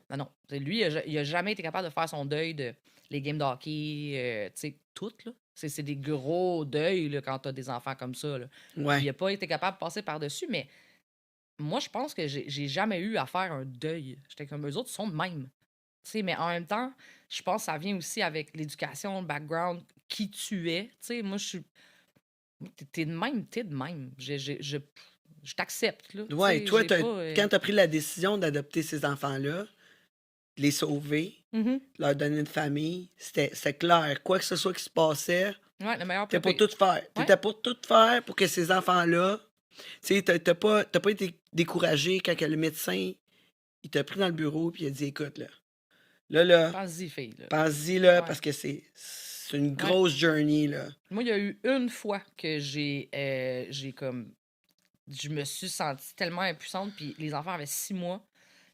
S2: non, non. Tu sais, lui, il a jamais été capable de faire son deuil de les games de hockey, tu sais, toutes, là. C'est des gros deuils là, quand t'as des enfants comme ça. Là. Puis il
S1: Ouais.
S2: n'a pas été capable de passer par-dessus, mais moi, je pense que j'ai jamais eu à faire un deuil. J'étais comme, eux autres sont de même. Tu sais, mais en même temps, je pense que ça vient aussi avec l'éducation, le background, qui tu es. Tu sais, moi, je suis. T'es de même, t'es de même. Je t'accepte, là. Tu
S1: Ouais,
S2: sais,
S1: toi,
S2: j'ai pas.
S1: quand tu as pris la décision d'adopter ces enfants-là, de les sauver,
S2: Mhm.
S1: leur donner une famille, c'était clair. Quoi que ce soit qui se passait,
S2: Ouais, le meilleur
S1: t'étais pour
S2: pépé.
S1: tout faire.
S2: Ouais.
S1: T'étais pour tout faire pour que ces enfants-là, tu sais, t'as pas été découragé quand que le médecin, il t'a pris dans le bureau puis il a dit, écoute, là,
S2: Pense-y, fille, là.
S1: pense-y, là,
S2: Ouais.
S1: parce que c'est une
S2: Ouais.
S1: grosse journey, là.
S2: Moi, il y a eu une fois que j'ai comme. Je me suis sentie tellement impuissante, puis les enfants avaient 6 mois.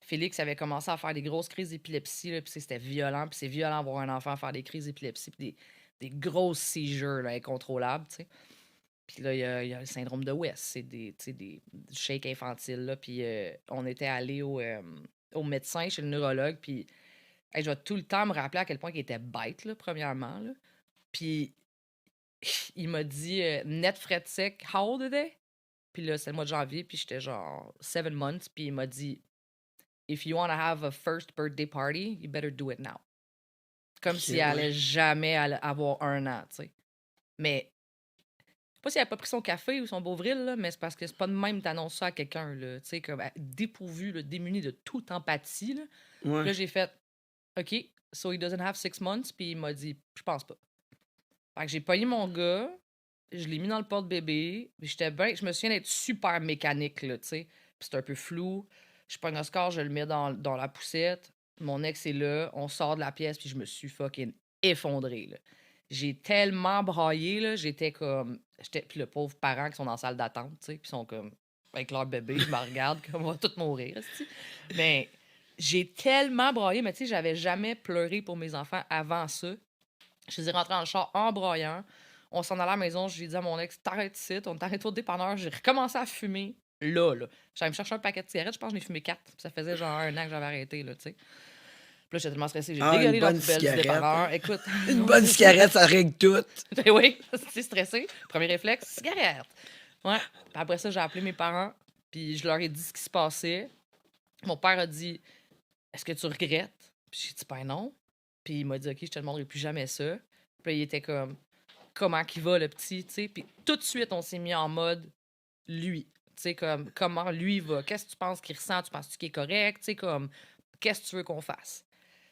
S2: Félix avait commencé à faire des grosses crises d'épilepsie, là, puis c'était violent, puis c'est violent voir un enfant faire des crises d'épilepsie, puis des grosses seizures là, incontrôlables, tu sais. Puis là, il y a le syndrome de West, c'est des shakes infantiles, là, puis on était allé au médecin, chez le neurologue, puis Hey, je vais tout le temps me rappeler à quel point il était bête, là, premièrement. Là. Puis il m'a dit net frais de sec, how old are they? Puis là, c'est le mois de janvier, puis j'étais genre 7 months, puis il m'a dit if you want to have a first birthday party, you better do it now. Comme
S1: Ok,
S2: s'il allait
S1: ouais.
S2: jamais avoir 1 an, tu sais. Mais je sais pas s'il avait pas pris son café ou son Beauvril, là, mais c'est parce que c'est pas de même t'annonces ça à quelqu'un, là, tu sais, comme dépourvu, là, démuni de toute empathie, là. Puis
S1: Ouais.
S2: là, j'ai fait OK, so he doesn't have 6 months, puis il m'a dit je pense pas. Fait que j'ai pogné mon gars, je l'ai mis dans le porte-bébé, puis je me souviens d'être super mécanique, là, tu sais. Puis c'était un peu flou. Je pogne Oscar, je le mets dans la poussette. Mon ex est là, on sort de la pièce, puis je me suis fucking effondrée, là. J'ai tellement braillé, là, puis le pauvre parent qui sont dans la salle d'attente, tu sais, puis sont comme, avec leur bébé, ils me regardent comme on va tous mourir, esti. Mais j'ai tellement braillé, mais tu sais, j'avais jamais pleuré pour mes enfants avant ça. Je les ai rentrés dans le char en braillant. On s'en allait à la maison. Je lui ai dit à mon ex, t'arrêtes ici. On t'arrête au dépanneur. J'ai recommencé à fumer là. J'allais me chercher un paquet de cigarettes. Je pense que j'en ai fumé 4. Ça faisait genre 1 an que j'avais arrêté, là, tu sais. Puis là, j'étais tellement stressée. J'ai
S1: Ah, une
S2: dégagé la
S1: bonne
S2: poubelle du
S1: cigarette.
S2: dépanneur. Écoute.
S1: Une bonne cigarette, ça règle tout.
S2: Ben oui, c'est stressé. Premier réflexe, cigarette. Ouais. Puis après ça, j'ai appelé mes parents. Puis je leur ai dit ce qui se passait. Mon père a dit, est-ce que tu regrettes? Puis j'ai dit, ben non. Puis il m'a dit, OK, je te demanderai plus jamais ça. Puis là, il était comme, comment qu'il va, le petit, tu sais. Puis tout de suite, on s'est mis en mode, lui. Tu sais, comme, comment lui va? Qu'est-ce que tu penses qu'il ressent? Tu penses qu'il est correct? Tu sais, comme, qu'est-ce que tu veux qu'on fasse?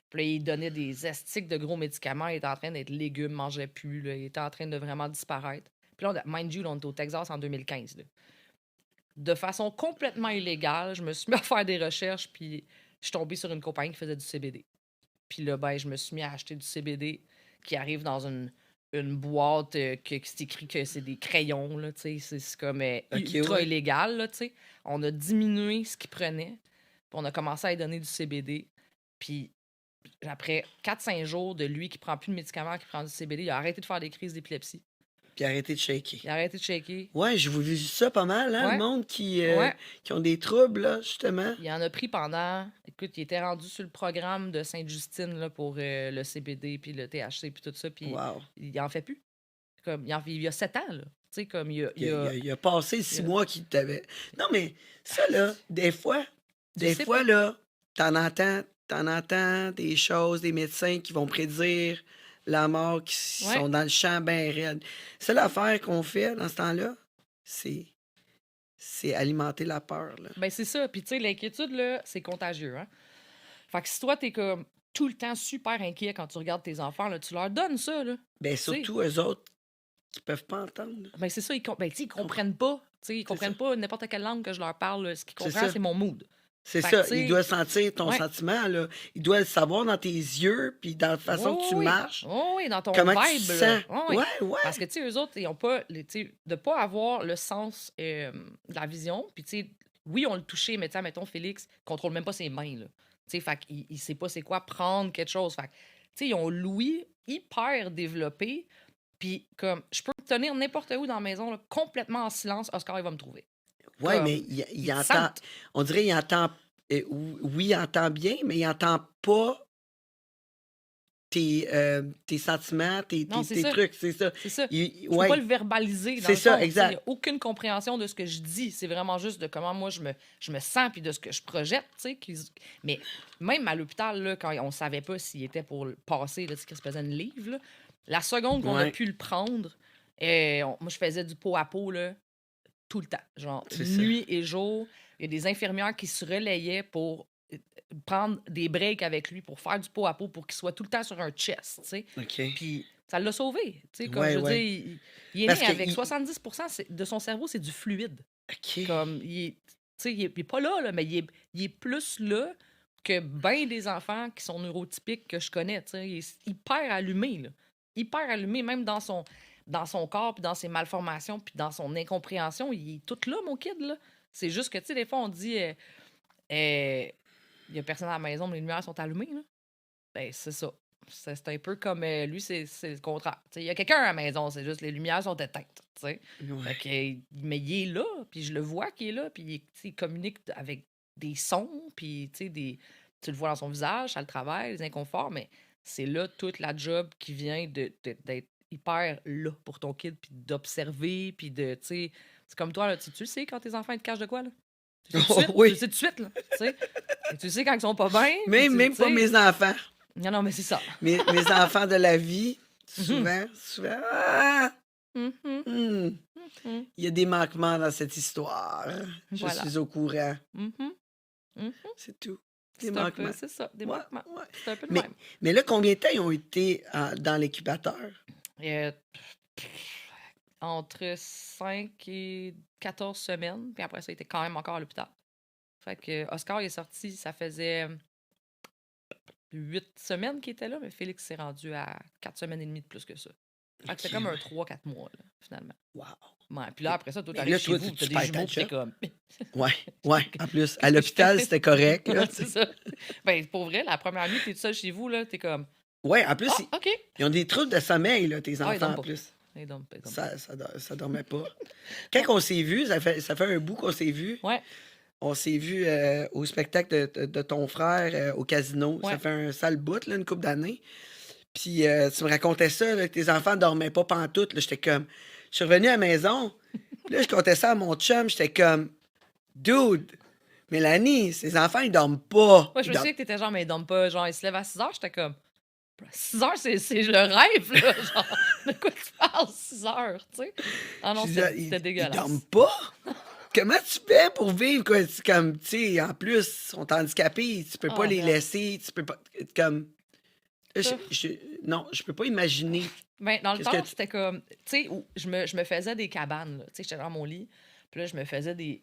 S2: Puis là, il donnait des estiques de gros médicaments. Il était en train d'être légume, mangeait plus. Là. Il était en train de vraiment disparaître. Puis là, mind you, là, on est au Texas en 2015. Là. De façon complètement illégale, je me suis mis à faire des recherches, puis je suis tombée sur une compagnie qui faisait du CBD. Puis là, ben, je me suis mis à acheter du CBD qui arrive dans une boîte qui c'est écrit que c'est des crayons, là, tu sais. C'est comme
S1: Ok,
S2: ultra
S1: ouais.
S2: illégal, là, tu sais. On a diminué ce qu'il prenait, puis on a commencé à lui donner du CBD. Puis après 4-5 jours de lui qui prend plus de médicaments, qui prend du CBD, il a arrêté de faire des crises d'épilepsie.
S1: Puis arrêtez de shaker.
S2: Il a arrêté de shaker.
S1: Ouais, je vous vu ça pas mal, hein, le
S2: Ouais.
S1: monde qui
S2: Ouais.
S1: ont des troubles, là, justement.
S2: Il en a pris pendant... Écoute, il était rendu sur le programme de Sainte-Justine là, pour le CBD, puis le THC, puis tout ça, puis
S1: Wow.
S2: il en fait plus. Comme, il y a 7 ans, là. Tu sais, comme il
S1: Il
S2: a...
S1: a passé 6
S2: il a-
S1: mois qu'il t'avait. Non, mais ça, là, des fois,
S2: Je sais pas.
S1: là, t'en entends des choses, des médecins qui vont prédire la mort, qui
S2: Ouais.
S1: sont dans le champ bien raide. C'est l'affaire qu'on fait dans ce temps-là, c'est alimenter la peur, là.
S2: Ben, c'est ça. Puis, tu sais, l'inquiétude, là, c'est contagieux, hein. Fait que si toi, t'es comme tout le temps super inquiet quand tu regardes tes enfants, là, tu leur donnes ça, là.
S1: Ben,
S2: Tu sais.
S1: surtout eux autres qui peuvent pas entendre, là.
S2: Ben, c'est ça. Ben, tu sais, ils comprennent pas. Tu sais, ils comprennent pas n'importe quelle langue que je leur parle. Là. Ce qu'ils
S1: C'est
S2: comprennent,
S1: ça.
S2: c'est mon mood.
S1: C'est
S2: Fait
S1: ça,
S2: que, tu
S1: il
S2: sais,
S1: doit sentir ton
S2: ouais.
S1: sentiment, là. Il doit le savoir dans tes yeux, puis dans la façon que tu
S2: oui.
S1: marches.
S2: Oh, oui, dans ton
S1: Comment tu
S2: vibe,
S1: te
S2: là.
S1: sens.
S2: Oh, oui.
S1: Ouais.
S2: Parce que, tu sais, eux autres, ils ont pas, tu sais, de pas avoir le sens de la vision. Puis, tu sais, oui, on le touché, mais tu sais, mettons, Félix contrôle même pas ses mains, là. Tu sais, fait qu'il sait pas c'est quoi prendre quelque chose. Fait que, tu sais, ils ont l'ouïe hyper développé. Puis, comme, je peux me tenir n'importe où dans la maison, là, complètement en silence, Oscar, il va me trouver.
S1: Ouais,
S2: Comme,
S1: mais il
S2: ils te
S1: entend.
S2: sentent.
S1: On dirait qu'il entend. Oui, il entend bien, mais il entend pas tes sentiments,
S2: Non, c'est
S1: tes
S2: ça.
S1: trucs, c'est ça.
S2: C'est ça.
S1: Il-
S2: Je peux
S1: ouais.
S2: pas le verbaliser dans
S1: C'est
S2: le
S1: ça,
S2: fond. Tu sais,
S1: exact.
S2: il n'y a aucune compréhension de ce que je dis. C'est vraiment juste de comment moi je me sens puis de ce que je projette. Tu sais, mais même à l'hôpital, là, quand on savait pas s'il était pour le passer, là, tu sais, qu'il se faisait une livre, là, la seconde qu'on a
S1: Ouais.
S2: pu le prendre, moi, je faisais du pot à pot là, tout le temps. Genre,
S1: C'est ça.
S2: nuit et jour. Il y a des infirmières qui se relayaient pour prendre des breaks avec lui, pour faire du pot à pot, pour qu'il soit tout le temps sur un chest, tu sais.
S1: OK.
S2: Puis ça l'a sauvé. Tu sais, comme
S1: Ouais,
S2: je veux
S1: ouais.
S2: dire, il est
S1: Parce
S2: né
S1: que
S2: avec
S1: il-
S2: 70% de son cerveau, c'est du fluide.
S1: OK.
S2: Comme, tu sais, il est pas là, mais il est plus là que bien des enfants qui sont neurotypiques que je connais. Tu sais. Il est hyper allumé, là. Hyper allumé, même dans son corps, puis dans ses malformations, puis dans son incompréhension. Il est tout là, mon kid, là. C'est juste que, tu sais, des fois, on dit, il y a personne à la maison, mais les lumières sont allumées, là. Ben, c'est ça. C'est un peu comme lui, c'est le contraire. Il y a quelqu'un à la maison, c'est juste les lumières sont éteintes. T'sais.
S1: Ouais.
S2: Fait que, mais il est là, puis je le vois qu'il est là, puis il communique avec des sons, puis des, tu le vois dans son visage, ça le travaille, les inconforts, mais c'est là toute la job qui vient d'être hyper là pour ton kid, puis d'observer, puis de, tu sais, c'est comme toi, là, tu le sais quand tes enfants ils te cachent de quoi, là? Tu le sais tout de
S1: Oh,
S2: suite, tu le
S1: oui.
S2: sais tout de suite, là, tu sais. Et tu le sais quand ils sont pas bien, puis
S1: Même
S2: tu
S1: pas
S2: sais.
S1: mes enfants.
S2: Non, mais c'est ça.
S1: Mes enfants de la vie,
S2: Mhm.
S1: souvent, ah,
S2: Mhm.
S1: hmm,
S2: Mhm.
S1: il y a des manquements dans cette histoire. Je
S2: Voilà.
S1: suis au courant.
S2: Mhm. Mhm.
S1: C'est tout. Des
S2: C'est un peu,
S1: manquements.
S2: c'est ça, des
S1: Ouais,
S2: manquements.
S1: ouais.
S2: C'est un peu le
S1: Mais,
S2: même.
S1: mais là, combien de temps ils ont été dans l'incubateur?
S2: Euh, Entre 5 et 14 semaines, puis après ça, il était quand même encore à l'hôpital. Fait que Oscar il est sorti, ça faisait 8 semaines qu'il était là, mais Félix s'est rendu à 4 semaines et demie de plus que ça. Fait que c'était
S1: Ok,
S2: comme un
S1: ouais.
S2: 3-4 mois, là, finalement.
S1: Wow.
S2: Ouais, puis là, après ça, toi,
S1: Mais
S2: t'arrives
S1: là,
S2: chez
S1: toi,
S2: vous,
S1: tu
S2: t'as des
S1: perds ta
S2: jumeaux, puis t'es
S1: job.
S2: comme...
S1: Ouais, ouais. En plus, à
S2: Qu'est-ce que je fais?
S1: l'hôpital, c'était correct. Là,
S2: C'est ça. Ben, pour vrai, la première nuit, t'es tout seul chez vous, là, t'es comme...
S1: Ouais, en plus,
S2: Ah, OK.
S1: ils ont des troubles de sommeil, là, tes
S2: Ah, ils
S1: enfants,
S2: dorment
S1: en
S2: pas.
S1: plus.
S2: Ils dorment pas.
S1: Ça dormait pas. Quand on s'est vus, ça fait un bout qu'on s'est vus.
S2: Ouais,
S1: On s'est vus au spectacle de ton frère au casino. Ça
S2: ouais.
S1: fait un sale bout, là, une couple d'années. Puis tu me racontais ça, là, que tes enfants dormaient pas pantoute. Là, j'étais comme... Je suis revenu à la maison, puis là, je contais ça à mon chum. J'étais comme... Dude, Mélanie, ces enfants, ils dorment pas.
S2: Moi, je
S1: Ils
S2: me
S1: dorment...
S2: souviens que t'étais genre, mais ils dorment pas. Genre, ils se lèvent à 6 heures, j'étais comme... 6 heures, c'est le rêve, là. Genre, de quoi tu parles, 6 heures, tu sais? Ah non,
S1: Je disais,
S2: c'était
S1: ils
S2: dégueulasse.
S1: dorment pas? Comment tu fais pour vivre, quoi? C'est comme, tu sais, en plus, ils sont handicapés, tu peux pas
S2: Ah,
S1: les
S2: merde.
S1: laisser, tu peux pas... Comme... Non, je peux pas imaginer.
S2: Ben, dans le
S1: Qu'est-ce
S2: temps,
S1: que tu...
S2: c'était comme, tu sais, où je me faisais des cabanes, là. Tu sais, j'étais dans mon lit, puis là, je me faisais des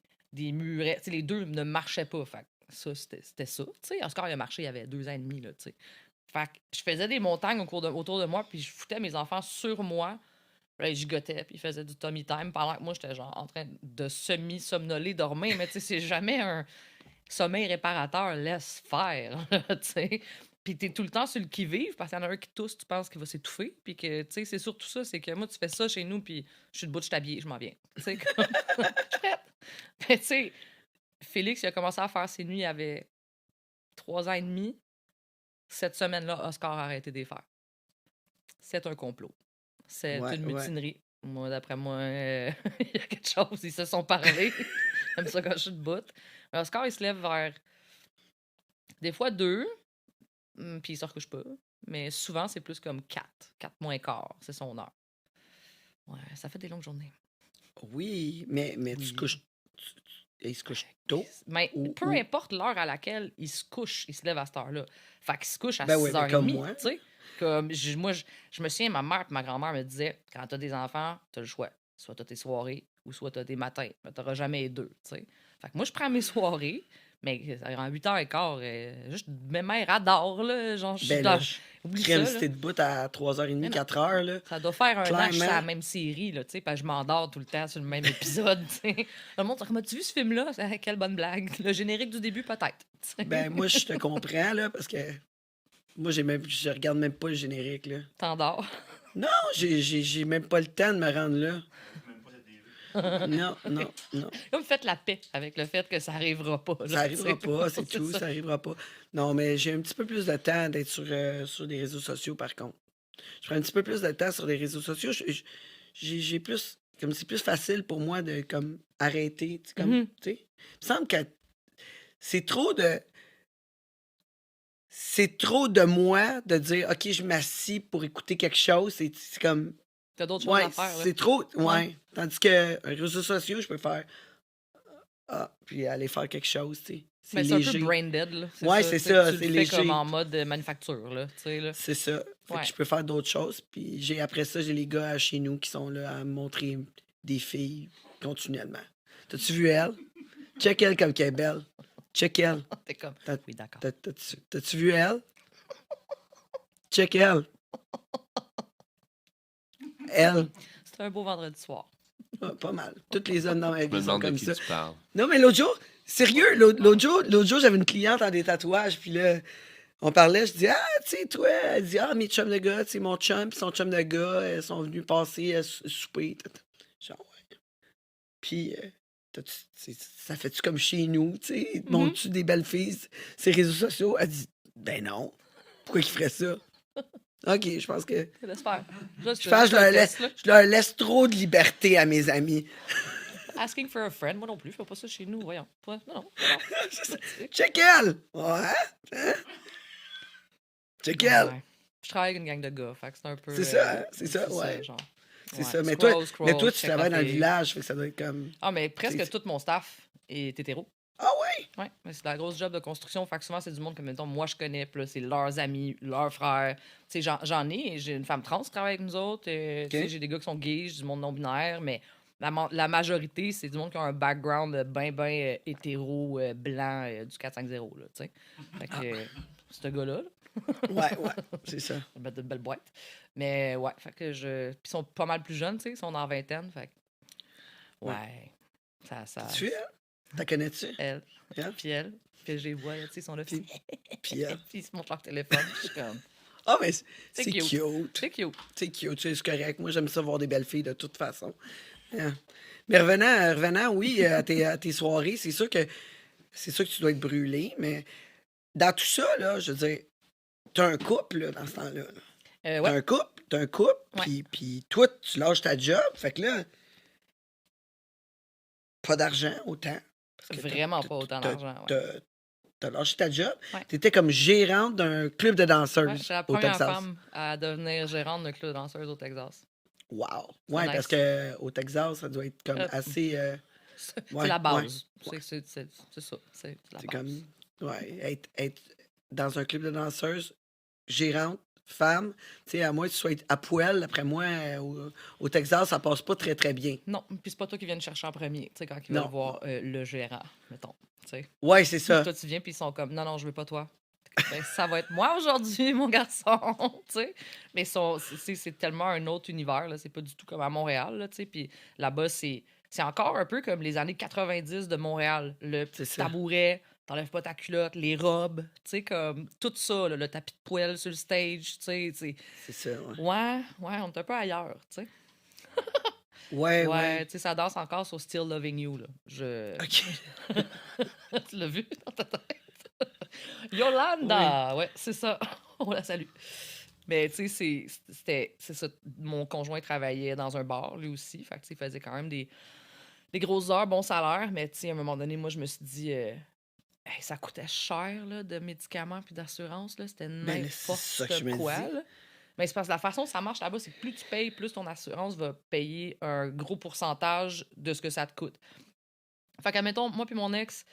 S2: murets. Tu sais, les deux ne marchaient pas. Fait que ça, c'était ça. Tu sais, Oscar, il a marché, il y avait 2 ans et demi, là, tu sais. Fait que je faisais des montagnes autour de moi, puis je foutais mes enfants sur moi. Puis là, ils gigotaient, puis ils faisaient du tummy time, pendant que moi, j'étais genre en train de semi-somnoler, dormir. Mais tu sais, c'est jamais un sommeil réparateur, laisse faire, tu sais. Puis t'es tout le temps sur le qui-vive, parce qu'il y en a un qui tousse, tu penses qu'il va s'étouffer. Puis que, tu sais, c'est surtout ça, c'est que moi, tu fais ça chez nous, puis je suis debout, je suis habillée, je m'en viens. Tu sais, comme... je suis prête. Mais tu sais, Félix, il a commencé à faire ses nuits, il avait 3 ans et demi. Cette semaine-là, Oscar a arrêté de les faire. C'est un complot. C'est
S1: Ouais,
S2: une
S1: ouais.
S2: mutinerie. Moi, d'après moi, il y a quelque chose, ils se sont parlé. Comme ça quand je suis debout. Mais Oscar, il se lève vers des fois 2, puis il se recouche pas. Mais souvent, c'est plus comme 4 moins quart, c'est son heure. Ouais, ça fait des longues journées.
S1: Oui, mais tu te
S2: Oui.
S1: couches... Il se couche tôt?
S2: Mais
S1: Ou-
S2: peu
S1: ou-
S2: importe l'heure à laquelle il se couche, il se lève à cette heure-là. Fait qu'il se couche à
S1: Ben oui, ben comme
S2: 6h30,
S1: moi.
S2: tu sais. Comme, moi, je me souviens, ma mère et ma grand-mère me disaient, quand t'as des enfants, t'as le choix. Soit t'as tes soirées ou soit t'as tes matins. Mais t'auras jamais les deux, tu sais. Fait que moi, je prends mes soirées, mais en 8h15, juste mes mères adorent, là. Genre, je suis
S1: Ben
S2: dans...
S1: là,
S2: Oublie
S1: crème,
S2: ça,
S1: si
S2: là.
S1: t'es debout à 3h30,
S2: Mais non.
S1: 4h, là.
S2: Ça doit faire 1 an que je suis sur la
S1: Clairement.
S2: même série, là, tu sais, parce que je m'endors tout le temps sur le même épisode, tu sais. Le monde, comment tu vu ce film-là? Quelle bonne blague. Le générique du début, peut-être. tu sais.
S1: Ben, moi, je te comprends, là, parce que moi, je regarde même pas le générique, là.
S2: T'endors.
S1: Non, j'ai même pas le temps de me rendre là. Non, non, non.
S2: Comme faites la paix avec le fait que ça arrivera pas.
S1: Ça arrivera pas, c'est
S2: c'est
S1: tout,
S2: ça.
S1: ça arrivera pas. Non, mais j'ai un petit peu plus de temps d'être sur des réseaux sociaux, par contre. Je prends un petit peu plus de temps sur les réseaux sociaux. J'ai plus... Comme c'est plus facile pour moi de, comme, arrêter, tu sais, comme,
S2: Mhm.
S1: tu sais. Il me semble que c'est trop de... C'est trop de moi de dire, OK, je m'assis pour écouter quelque chose. C'est comme...
S2: T'as d'autres choses
S1: Ouais,
S2: à faire. Là.
S1: c'est trop... Ouais.
S2: Ouais.
S1: Tandis que un réseau social, je peux faire... Ah, puis aller faire quelque chose, tu sais. C'est
S2: Mais c'est un peu
S1: léger.
S2: brain dead. Là.
S1: Ouais,
S2: ça.
S1: c'est
S2: Tu sais,
S1: ça,
S2: tu
S1: c'est
S2: le fais
S1: léger.
S2: comme en mode manufacture. Là, tu sais, là.
S1: C'est ça. Fait
S2: Ouais.
S1: que je peux faire d'autres choses. Puis après ça, j'ai les gars chez nous qui sont là à me montrer des filles continuellement. T'as-tu vu elle? Check elle comme qu'elle est belle. Check elle.
S2: T'es comme,
S1: T'as-
S2: oui, d'accord.
S1: T'as-tu vu elle? Check elle. Elle.
S2: C'est un beau vendredi soir.
S1: Ah, pas mal. Toutes les hommes dans ma
S3: Je me
S1: vie sont
S3: demande de
S1: comme
S3: qui
S1: ça.
S3: tu parles.
S1: Non, mais l'autre jour, sérieux, l'autre jour, j'avais une cliente en des tatouages, puis là, on parlait, je dis, ah, tu sais, toi, elle dit, ah, mes chums de gars, tu sais, mon chum, puis son chum de gars, elles sont venus passer à souper. Genre, ouais. Puis, Ça fait-tu comme chez nous, tu sais?
S2: Mhm.
S1: Montres-tu des belles filles sur les réseaux sociaux? Elle dit, ben non. Pourquoi qu'ils feraient ça? OK, je pense que...
S2: Laisse faire. Juste,
S1: Je pense
S2: juste
S1: que
S2: un test, là.
S1: je leur laisse trop de liberté à mes amis.
S2: Asking for a friend, moi non plus, je fais pas ça chez nous, voyons. Ouais, non, non.
S1: Check elle! Ouais? Hein? Check elle!
S2: Ouais. Je travaille avec une gang de gars, fait que c'est un peu...
S1: C'est ça, hein? C'est ça, ouais.
S2: genre.
S1: C'est
S2: Ouais.
S1: ça. Mais
S2: Scroll,
S1: toi,
S2: scroll,
S1: tu
S2: check
S1: travailles
S2: la
S1: dans le
S2: fille.
S1: village, fait que ça doit être comme...
S2: Ah, mais presque
S1: C'est-
S2: tout mon staff est hétéro.
S1: Ah ouais?
S2: Ouais, mais c'est de la grosse job de construction. Fait que souvent, c'est du monde que, mettons, moi, je connais. Puis là, c'est leurs amis, leurs frères. Tu sais, j'en ai. J'ai une femme trans qui travaille avec nous autres. Tu sais, j'ai des gars qui sont gays, j'ai du monde non-binaire. Mais la majorité, c'est du monde qui a un background bien hétéro, blanc, du 450, là, tu sais. Fait que, ce gars-là,
S1: Ouais, c'est ça.
S2: on va mettre de belles boîtes. Mais ouais, fait que je... Puis ils sont pas mal plus jeunes, tu sais. Ils sont dans la vingtaine, fait que... Ouais. Ça...
S1: Tu es? T'as connais-tu?
S2: Elle.
S1: Elle?
S2: Puis elle. Puis je les vois, tu sais, ils sont là. Puis
S1: Puis elle.
S2: ils se montrent leur téléphone. Je suis comme...
S1: Ah, mais c'est
S2: C'est
S1: cute.
S2: cute. C'est cute.
S1: C'est cute, c'est correct. Moi, j'aime ça voir des belles filles de toute façon. Hein. Mais revenant, oui, à tes soirées, c'est sûr que tu dois être brûlé, mais dans tout ça, là, je veux dire, t'as un couple là, dans ce temps-là. Là.
S2: Ouais.
S1: T'as un couple,
S2: Ouais.
S1: puis toi, tu lâches ta job, fait que là, pas d'argent autant. Parce que
S2: Vraiment pas autant d'argent, ouais.
S1: T'as lâché ta job.
S2: Ouais.
S1: T'étais comme gérante d'un club de danseuses
S2: Ouais, je suis la
S1: au
S2: première
S1: Texas.
S2: femme à devenir gérante d'un club de danseuses au Texas.
S1: Wow.
S2: C'est
S1: Ouais,
S2: nice.
S1: parce que au Texas, ça doit être comme
S2: Euh,
S1: assez.
S2: C'est
S1: Ouais,
S2: la base.
S1: ouais.
S2: C'est ça. C'est la
S1: C'est
S2: base.
S1: comme. Ouais, être dans un club de danseuses, gérante, femme, tu sais, à moins que tu sois à poil, après moi, au Texas, ça passe pas très, très bien.
S2: Non, puis c'est pas toi qui viens le chercher en premier, tu sais, quand ils
S1: Non,
S2: veulent voir le gérant, mettons, tu sais.
S1: Ouais, c'est
S2: Puis
S1: ça.
S2: toi, tu viens, puis ils sont comme, non, je veux pas toi. Ben, ça va être moi aujourd'hui, mon garçon, tu sais. Mais c'est tellement un autre univers, là. C'est pas du tout comme à Montréal, là, tu sais. Puis là-bas, c'est encore un peu comme les années 90 de Montréal. Le
S1: C'est
S2: petit
S1: ça.
S2: tabouret, t'enlèves pas ta culotte, les robes, tu sais, comme tout ça, là, le tapis de poêle sur le stage, tu sais.
S1: C'est ça, ouais.
S2: Ouais, on est un peu ailleurs, tu sais.
S1: Ouais,
S2: Ouais,
S1: ouais.
S2: tu sais, ça danse encore sur Still Loving You, là.
S1: OK.
S2: Tu l'as vu dans ta tête? Yolanda! Ouais, c'est ça. On la salue. Mais tu sais, c'est ça. Mon conjoint travaillait dans un bar, lui aussi. Fait que, tu sais, il faisait quand même des grosses heures, bon salaire. Mais tu sais, à un moment donné, moi, je me suis dit, hey, ça coûtait cher, là, de médicaments puis d'assurance, là. C'était
S1: Ben, là, c'est ça que je me
S2: n'importe quoi,
S1: dis.
S2: là. Mais c'est parce que la façon dont ça marche là-bas, c'est que plus tu payes, plus ton assurance va payer un gros pourcentage de ce que ça te coûte. Fait qu'admettons, moi puis mon ex,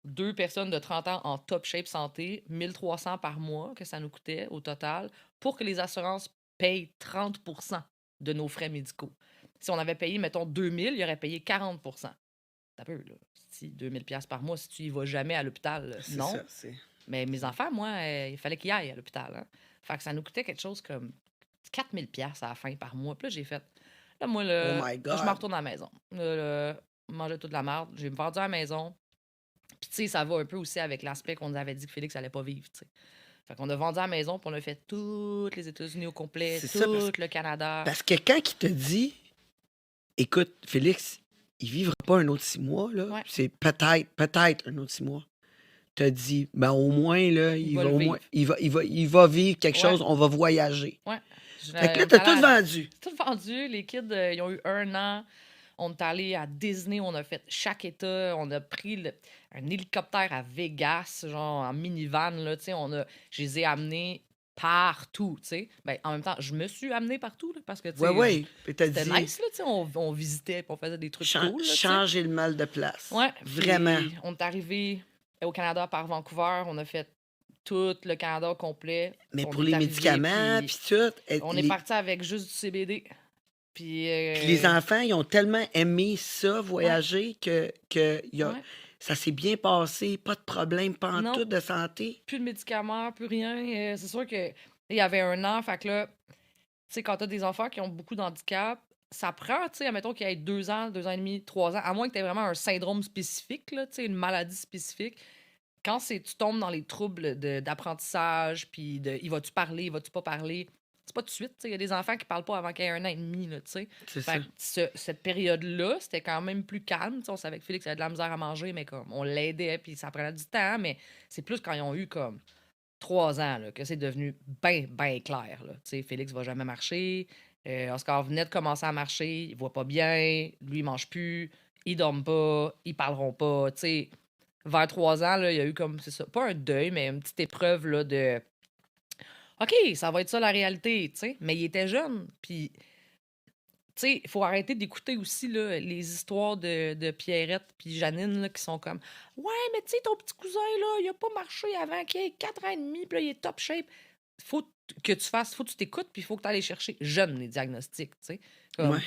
S2: 2 personnes de 30 ans en top shape santé, 1300 par mois que ça nous coûtait au total, pour que les assurances payent 30% de nos frais médicaux. Si on avait payé, mettons, 2000, il aurait payé 40%. T'as peu, là. Si 2000 pièces par mois, si tu y vas jamais à l'hôpital,
S1: C'est
S2: non.
S1: ça, c'est.
S2: Mais mes enfants, moi, il fallait qu'ils aillent à l'hôpital. Hein. Fait que ça nous coûtait quelque chose comme 4000 pièces à la fin par mois. Puis là, j'ai fait... Là, moi,
S1: Oh
S2: là,
S1: my
S2: je me
S1: God.
S2: retourne à la maison. Là, manger toute la merde. J'ai vendu à la maison. Puis, tu sais, ça va un peu aussi avec l'aspect qu'on nous avait dit que Félix allait pas vivre, tu sais. Fait qu'on a vendu à la maison, puis on a fait toutes les États-Unis au complet,
S1: C'est ça,
S2: tout le Canada.
S1: Parce que quand il te dit, écoute, Félix, il vivra pas un autre 6 mois, là.
S2: Ouais.
S1: C'est peut-être un autre 6 mois. T'as dit, ben au moins, là,
S2: Il va le vivre.
S1: il va vivre quelque
S2: Ouais.
S1: chose, on va voyager.
S2: Ouais.
S1: Fait que là,
S2: On
S1: t'as
S2: est allé
S1: tout
S2: à-
S1: vendu.
S2: Tout vendu. Les kids, ils ont eu 1 an. On est allé à Disney, on a fait chaque État. On a pris un hélicoptère à Vegas, genre en minivan, là, tu sais. Je les ai amenés partout, tu sais. Ben, en même temps, je me suis amenée partout, là, parce que, tu sais,
S1: Ouais. Puis t'as
S2: c'était
S1: dit,
S2: nice, là, tu sais. On visitait, puis on faisait des trucs cool, là, tu sais.
S1: changer le mal de place.
S2: Ouais.
S1: Vraiment.
S2: Puis, on est arrivé au Canada par Vancouver. On a fait tout le Canada au complet.
S1: Mais
S2: On
S1: pour
S2: est
S1: les
S2: arrivé,
S1: médicaments,
S2: puis
S1: puis tout.
S2: on est parti avec juste du CBD. Puis,
S1: Puis les enfants, ils ont tellement aimé ça, voyager, que
S2: ouais.
S1: ça s'est bien passé, pas de problème, pas en
S2: Non.
S1: tout de santé.
S2: Plus de médicaments, plus rien. C'est sûr que il y avait 1 an, fait que là, tu sais, quand t'as des enfants qui ont beaucoup d'handicap, ça prend, tu sais, admettons qu'il y ait 2 ans, 2 ans et demi, 3 ans, à moins que tu aies vraiment un syndrome spécifique, là, tu sais, une maladie spécifique. Quand tu tombes dans les troubles d'apprentissage, puis il va-tu parler, il va-tu pas parler, c'est pas tout de suite. Il y a des enfants qui parlent pas avant qu'il y ait 1 an et demi, là, tu sais.
S1: C'est
S2: Fait
S1: ça.
S2: que cette période-là, c'était quand même plus calme. Tu sais, on savait que Félix avait de la misère à manger, mais comme on l'aidait, puis ça prenait du temps. Mais c'est plus quand ils ont eu comme 3 ans là, que c'est devenu bien, bien clair. Là. Tu sais, Félix va jamais marcher. Oscar venait de commencer à marcher. Il voit pas bien. Lui, il mange plus. Ils dorment pas. Ils parleront pas. Tu sais, vers 3 ans, là, il y a eu comme, c'est ça, pas un deuil, mais une petite épreuve là, de OK, ça va être ça la réalité, tu sais. Mais il était jeune, puis, tu sais, il faut arrêter d'écouter aussi là, les histoires de Pierrette puis Janine là, qui sont comme Ouais, mais tu sais, ton petit cousin, là, il a pas marché avant qu'il ait 4 ans et demi, puis là, il est top shape. Faut que tu fasses, faut que tu t'écoutes, puis il faut que tu ailles chercher jeune les diagnostics, tu sais. Comme,
S1: Ouais.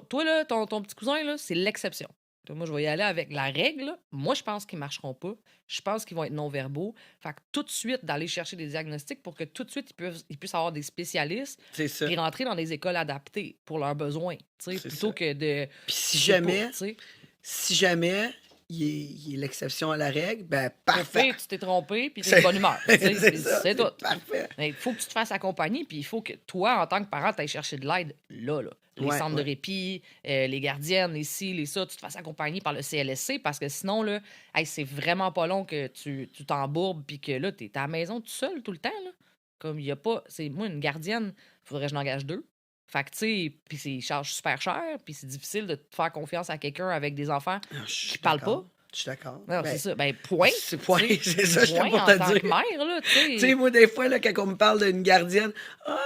S2: toi, là, ton petit cousin, là, c'est l'exception. Moi, je vais y aller avec la règle. Là. Moi, je pense qu'ils ne marcheront pas. Je pense qu'ils vont être non-verbaux. Fait que tout de suite, d'aller chercher des diagnostics pour que tout de suite, ils puissent avoir des spécialistes
S1: C'est ça.
S2: puis rentrer dans des écoles adaptées pour leurs besoins.
S1: C'est
S2: Plutôt
S1: ça.
S2: que de.
S1: Puis si jamais il est l'exception à la règle, ben
S2: Au
S1: parfait.
S2: pire, tu t'es trompé puis tu es
S1: C'est
S2: de bonne humeur.
S1: c'est ça,
S2: C'est tout.
S1: c'est parfait.
S2: Il faut que tu te fasses accompagner, puis il faut que toi, en tant que parent, tu ailles chercher de l'aide là. Les
S1: Ouais,
S2: centres de
S1: ouais.
S2: répit, les gardiennes, les ci, les ça, tu te fasses accompagner par le CLSC parce que sinon, là, hey, c'est vraiment pas long que tu t'embourbes puis que là, tu es à la maison tout seul tout le temps. Là. Comme il y a pas. C'est moi, une gardienne, faudrait que je n'engage 2. Fait que, tu sais, puis ils chargent super cher, puis c'est difficile de te faire confiance à quelqu'un avec des enfants
S1: Ah, je
S2: qui
S1: suis
S2: parlent pas.
S1: d'accord. Je suis d'accord.
S2: Non,
S1: Ben,
S2: c'est ça. Ben, point.
S1: c'est point,
S2: tu sais,
S1: c'est ça, je
S2: point
S1: pour
S2: en
S1: te
S2: tant que
S1: dire.
S2: mère, là, tu
S1: Tu sais,
S2: sais.
S1: moi, des fois, là, quand on me parle d'une gardienne,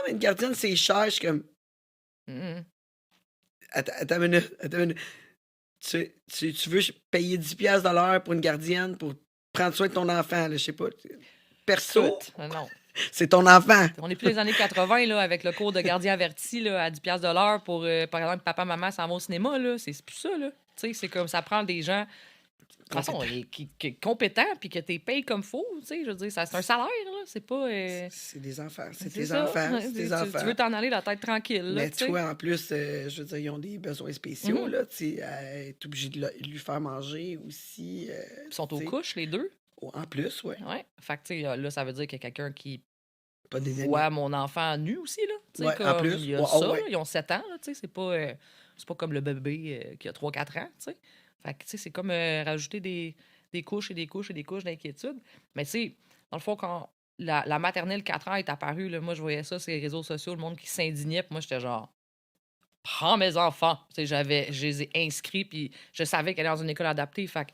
S1: mais une gardienne, c'est cher. Je suis comme,
S2: Mhm.
S1: attends une minute, attends une minute. Tu veux payer 10$ de l'heure pour une gardienne pour prendre soin de ton enfant, là, je sais pas. Perso,
S2: Écoute, non.
S1: c'est ton enfant.
S2: On n'est plus les années 80 là, avec le cours de gardien averti là, à 10$ de l'heure pour, par exemple, papa-maman s'en vont au cinéma. Là. C'est plus ça. Là. Tu sais, c'est comme ça prend des gens de toute façon, qui compétents puis que tu payes comme faut. Tu sais, je veux dire, c'est un salaire. Là. C'est pas.
S1: C'est des enfants. C'est
S2: c'est
S1: tes
S2: ça.
S1: enfants. C'est tes enfants.
S2: Tu veux t'en aller la tête tranquille. Là,
S1: Mais
S2: tu sais.
S1: toi, en plus, je veux dire, ils ont des besoins spéciaux,
S2: Mhm.
S1: là, tu sais, être obligé de lui faire manger aussi.
S2: Ils sont aux
S1: tu sais.
S2: couches, les deux.
S1: En plus, ouais.
S2: Ouais. Fait que, tu sais, là, ça veut dire qu'il y a quelqu'un qui
S1: Pas des
S2: voit mon enfant nu aussi. Là. Tu sais,
S1: Ouais, en
S2: comme,
S1: plus.
S2: il y a
S1: Ouais,
S2: ça.
S1: ouais.
S2: Là, ils ont 7 ans. Là, tu sais, c'est pas comme le bébé qui a 3-4 ans. Tu sais. Fait que, tu sais, c'est comme rajouter des couches et des couches et des couches d'inquiétude. Mais tu sais, dans le fond, quand la maternelle 4 ans est apparue, là, moi, je voyais ça sur les réseaux sociaux, le monde qui s'indignait. Puis moi, j'étais genre, prends mes enfants. Tu sais, je les ai inscrits, puis je savais qu'elle allait dans une école adaptée. Fait que,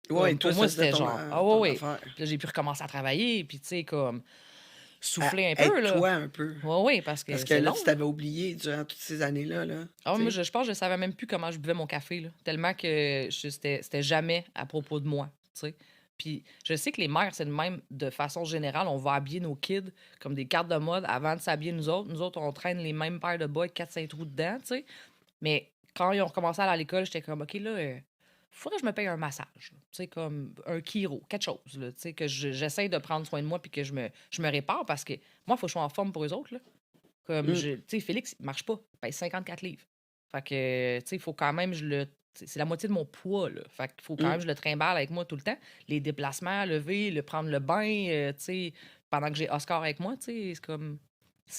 S1: Ouais,
S2: pour
S1: toi,
S2: moi,
S1: ça, c'était
S2: c'était
S1: ton,
S2: genre,
S1: ton
S2: ouais.
S1: affaire.
S2: Puis là, j'ai pu recommencer à travailler, puis tu sais, comme, souffler un peu,
S1: Aide-toi
S2: là.
S1: un peu.
S2: Ouais, parce que
S1: Parce que
S2: c'est
S1: là,
S2: long.
S1: tu t'avais oublié durant toutes ces années-là. Là,
S2: Ah,
S1: tu
S2: moi,
S1: sais.
S2: je pense que je savais même plus comment je buvais mon café, là, tellement que c'était jamais à propos de moi, tu sais. Puis je sais que les mères, c'est le même de façon générale. On va habiller nos kids comme des cartes de mode avant de s'habiller nous autres. Nous autres, on traîne les mêmes paires de bas avec 4-5 trous dedans, tu sais. Mais quand ils ont recommencé à aller à l'école, j'étais comme, OK, là, faudrait que je me paye un massage, là. Tu sais, comme un chiro, quelque chose, là, tu sais, que j'essaye de prendre soin de moi puis que je me répare parce que moi, il faut que je sois en forme pour eux autres, là. Comme,
S1: Mm.
S2: tu sais, Félix, il marche pas. Il pèse 54 livres. Fait que, tu sais, il faut quand même, c'est la moitié de mon poids, là. Fait qu'il faut quand
S1: Mm.
S2: même que je le trimballe avec moi tout le temps. Les déplacements, lever, prendre le bain, tu sais, pendant que j'ai Oscar avec moi, tu sais, c'est comme.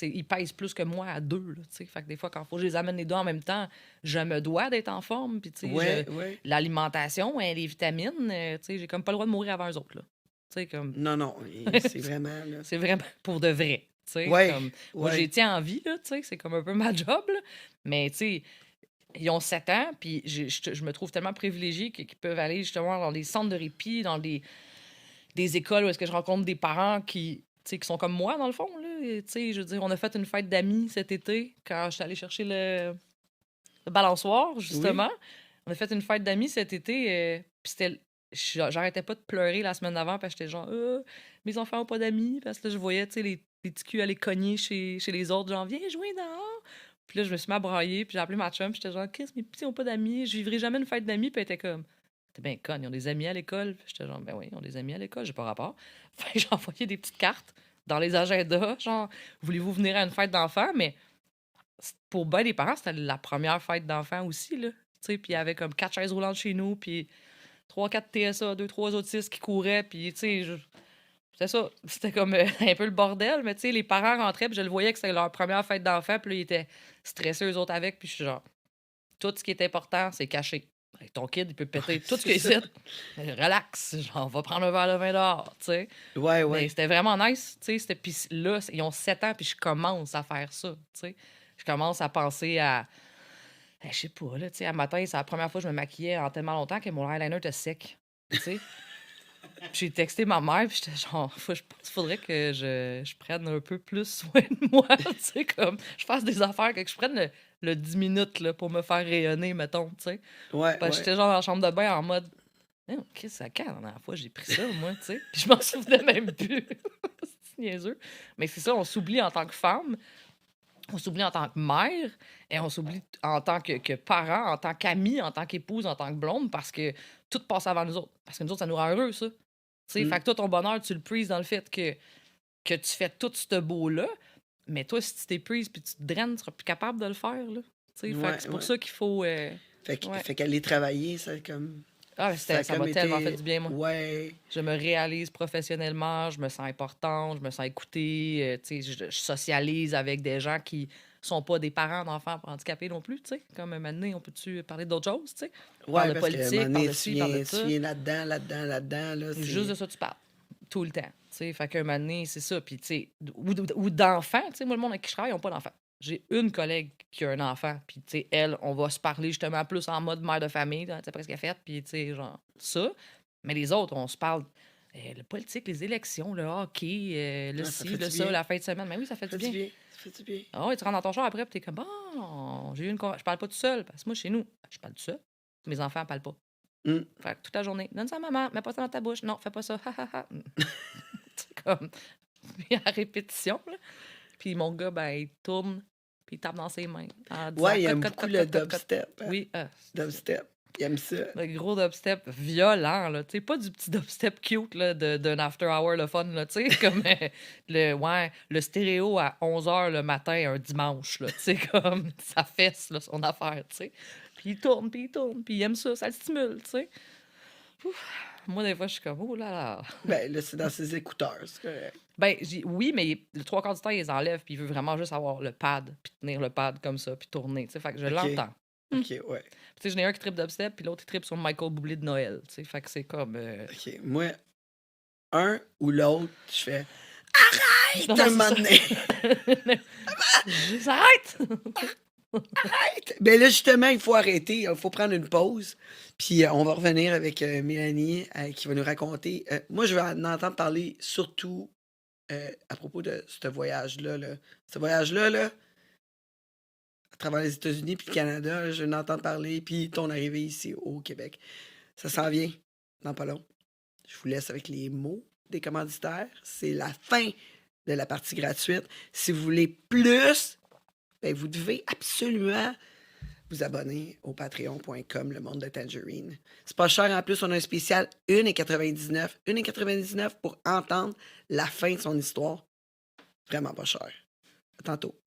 S2: Il pèse plus que moi à 2, là, tu sais. Fait que des fois, quand il faut que je les amène les deux en même temps, je me dois d'être en forme. Puis, tu sais,
S1: Ouais, ouais.
S2: l'alimentation, hein, les vitamines, tu sais, j'ai comme pas le droit de mourir avant eux autres, là. Tu sais, comme.
S1: Non, c'est vraiment. Là.
S2: C'est vraiment pour de vrai. Tu sais,
S1: Ouais,
S2: comme, moi,
S1: ouais.
S2: j'ai tiens en vie, là, tu sais, c'est comme un peu ma job, là. Mais, tu sais, ils ont 7 ans, puis je me trouve tellement privilégiée qu'ils peuvent aller justement dans des centres de répit, dans des écoles où est-ce que je rencontre des parents qui, tu sais, qui sont comme moi, dans le fond, là. Et, tu sais, je veux dire, on a fait une fête d'amis cet été, quand je suis allée chercher le balançoire, justement. On a fait une fête d'amis cet été, puis c'était. J'arrêtais pas de pleurer la semaine d'avant parce que j'étais genre, mes enfants ont pas d'amis. Parce que là, je voyais, tu sais, les petits culs aller cogner chez les autres, genre, viens jouer dehors. Puis là, je me suis mis à brailler, puis j'ai appelé ma chum, puis j'étais genre, qu'est-ce, mes petits ont pas d'amis, je vivrai jamais une fête d'amis. Puis elle était comme, t'es bien conne, ils ont des amis à l'école. Puis j'étais genre, ben oui, ils ont des amis à l'école, j'ai pas rapport. Fait que j'ai envoyé des petites cartes dans les agendas, genre, voulez-vous venir à une fête d'enfants? Mais pour ben des parents, c'était la première fête d'enfants aussi, là. Tu sais, puis il y avait comme 4 chaises roulantes chez nous, puis 3-4 TSA, 2-3 autistes qui couraient, puis tu sais, C'était ça. C'était comme un peu le bordel, mais tu sais, les parents rentraient, puis je le voyais que c'était leur première fête d'enfant, puis là, ils étaient stressés eux autres avec, puis je suis genre, tout ce qui est important, c'est caché. Avec ton kid, il peut péter tout ce qu'il
S1: c'est ça.
S2: sait. Relax, genre, on va prendre un verre de vin dehors, tu sais.
S1: Ouais,
S2: Mais
S1: ouais.
S2: c'était vraiment nice, tu sais. Puis là, ils ont 7 ans, puis je commence à faire ça, tu sais. Je commence à penser à. Je sais pas, là, tu sais, à matin, c'est la première fois que je me maquillais en tellement longtemps que mon eyeliner était sec, tu sais. Puis j'ai texté ma mère, puis j'étais genre, je pense qu'il faudrait que je prenne un peu plus soin de moi, tu sais, comme, je fasse des affaires, que je prenne le 10 minutes, là, pour me faire rayonner, mettons, tu sais.
S1: Ouais,
S2: Parce que
S1: ouais.
S2: j'étais genre dans la chambre de bain en mode, Chris, à quand la dernière fois j'ai pris ça, moi, tu sais? Puis je m'en souvenais même plus. C'est niaiseux. Mais c'est ça, on s'oublie en tant que femme, on s'oublie en tant que mère, et on s'oublie en tant que parent, en tant qu'ami, en tant qu'épouse, en tant que blonde, parce que tout passe avant nous autres. Parce que nous autres, ça nous rend heureux, ça. Tu sais,
S1: Mm.
S2: fait que toi, ton bonheur, tu le prises dans le fait que tu fais tout ce beau-là, mais toi, si tu t'es prise puis tu te draines, tu seras plus capable de le faire, là. Tu sais, fait
S1: Ouais,
S2: que c'est pour
S1: ouais.
S2: ça qu'il faut...
S1: Fait
S2: ouais.
S1: qu'aller travailler, ça comme.
S2: Ah,
S1: Ça a
S2: ça
S1: comme
S2: m'a tellement fait
S1: été.
S2: du bien, moi.
S1: Ouais.
S2: Je me réalise professionnellement, je me sens importante, je me sens écoutée, tu sais, je socialise avec des gens qui sont pas des parents d'enfants handicapés non plus, tu sais. Comme un moment donné, on peut-tu parler d'autre chose, tu sais? Parle
S1: Ouais,
S2: de
S1: parce qu'à un moment
S2: politique, parle
S1: donné,
S2: de ci, parle de
S1: tu
S2: ça.
S1: viens là-dedans, là,
S2: Juste de
S1: c'est.
S2: ça, tu parles. Tout le temps. Tu sais, fait qu'un moment donné, c'est ça. Puis, tu sais, ou d'enfants, tu sais, moi, le monde avec qui je travaille, ils n'ont pas d'enfants. J'ai une collègue qui a un enfant, puis, tu sais, elle, on va se parler justement plus en mode mère de famille, tu sais, presque fait, puis, tu sais, genre, ça. Mais les autres, on se parle. La politique, les élections, le hockey, le
S1: Ah, ça
S2: ci,
S1: fait
S2: le
S1: du
S2: ça,
S1: bien.
S2: la fin de semaine. Mais oui, ça fait
S1: Ça
S2: du
S1: fait du
S2: bien.
S1: bien. Ça fait du bien.
S2: Ah ouais, tu rentres dans ton char après, puis t'es comme, bon, j'ai eu une je parle pas tout seul, parce que moi, chez nous, je parle tout seul. Mes enfants parlent pas.
S1: Mm.
S2: Fait que toute la journée, donne ça à maman, mets pas ça dans ta bouche. Non, fais pas ça. Ha, ha, ha. C'est comme, puis à répétition, là. Puis mon gars, ben, il tourne, puis il tape dans ses mains en disant
S1: Ouais, il aime
S2: cote,
S1: beaucoup
S2: cote,
S1: le
S2: cote, cote, cote.
S1: dubstep. Hein.
S2: Oui,
S1: Dubstep. Il aime ça.
S2: le gros dubstep violent, là. Tu sais, pas du petit dubstep cute, là, d'un after hour, le fun, là. Tu sais, comme le stéréo à 11h le matin, un dimanche, là. Tu sais, comme ça fesse, là, son affaire, tu sais. Puis il tourne, puis il aime ça, ça le stimule, tu sais. Ouf. Moi, des fois, je suis comme, oh là là.
S1: Ben, là, c'est dans ses écouteurs, c'est correct.
S2: Ben, oui, mais le 3 quarts du temps, il les enlève, puis il veut vraiment juste avoir le pad, puis tenir le pad comme ça, puis tourner, tu sais. Fait que je
S1: Ok.
S2: l'entends.
S1: Ok, ouais.
S2: Puis, tu sais, j'en ai un qui tripe dubstep, puis l'autre, il tripe sur Michael Bublé de Noël, tu sais. Fait que c'est comme...
S1: Ok. Moi, un ou l'autre, je fais.
S2: Non,
S1: Arrête un
S2: c'est
S1: moment
S2: ça.
S1: donné.
S2: Juste arrête!
S1: Arrête! Ben là, justement, il faut arrêter. Il faut prendre une pause. Puis on va revenir avec Mélanie qui va nous raconter. Moi, je vais en entendre parler surtout à propos de ce voyage-là. Là. Ce voyage-là, là, à travers les États-Unis puis le Canada, là, je vais en entendre parler. Puis ton arrivée ici au Québec. Ça s'en vient dans pas long. Je vous laisse avec les mots des commanditaires. C'est la fin de la partie gratuite. Si vous voulez plus, ben vous devez absolument vous abonner au patreon.com, le monde de Tangerine. C'est pas cher en plus, on a un spécial 1,99. 1,99 pour entendre la fin de son histoire. Vraiment pas cher. À tantôt.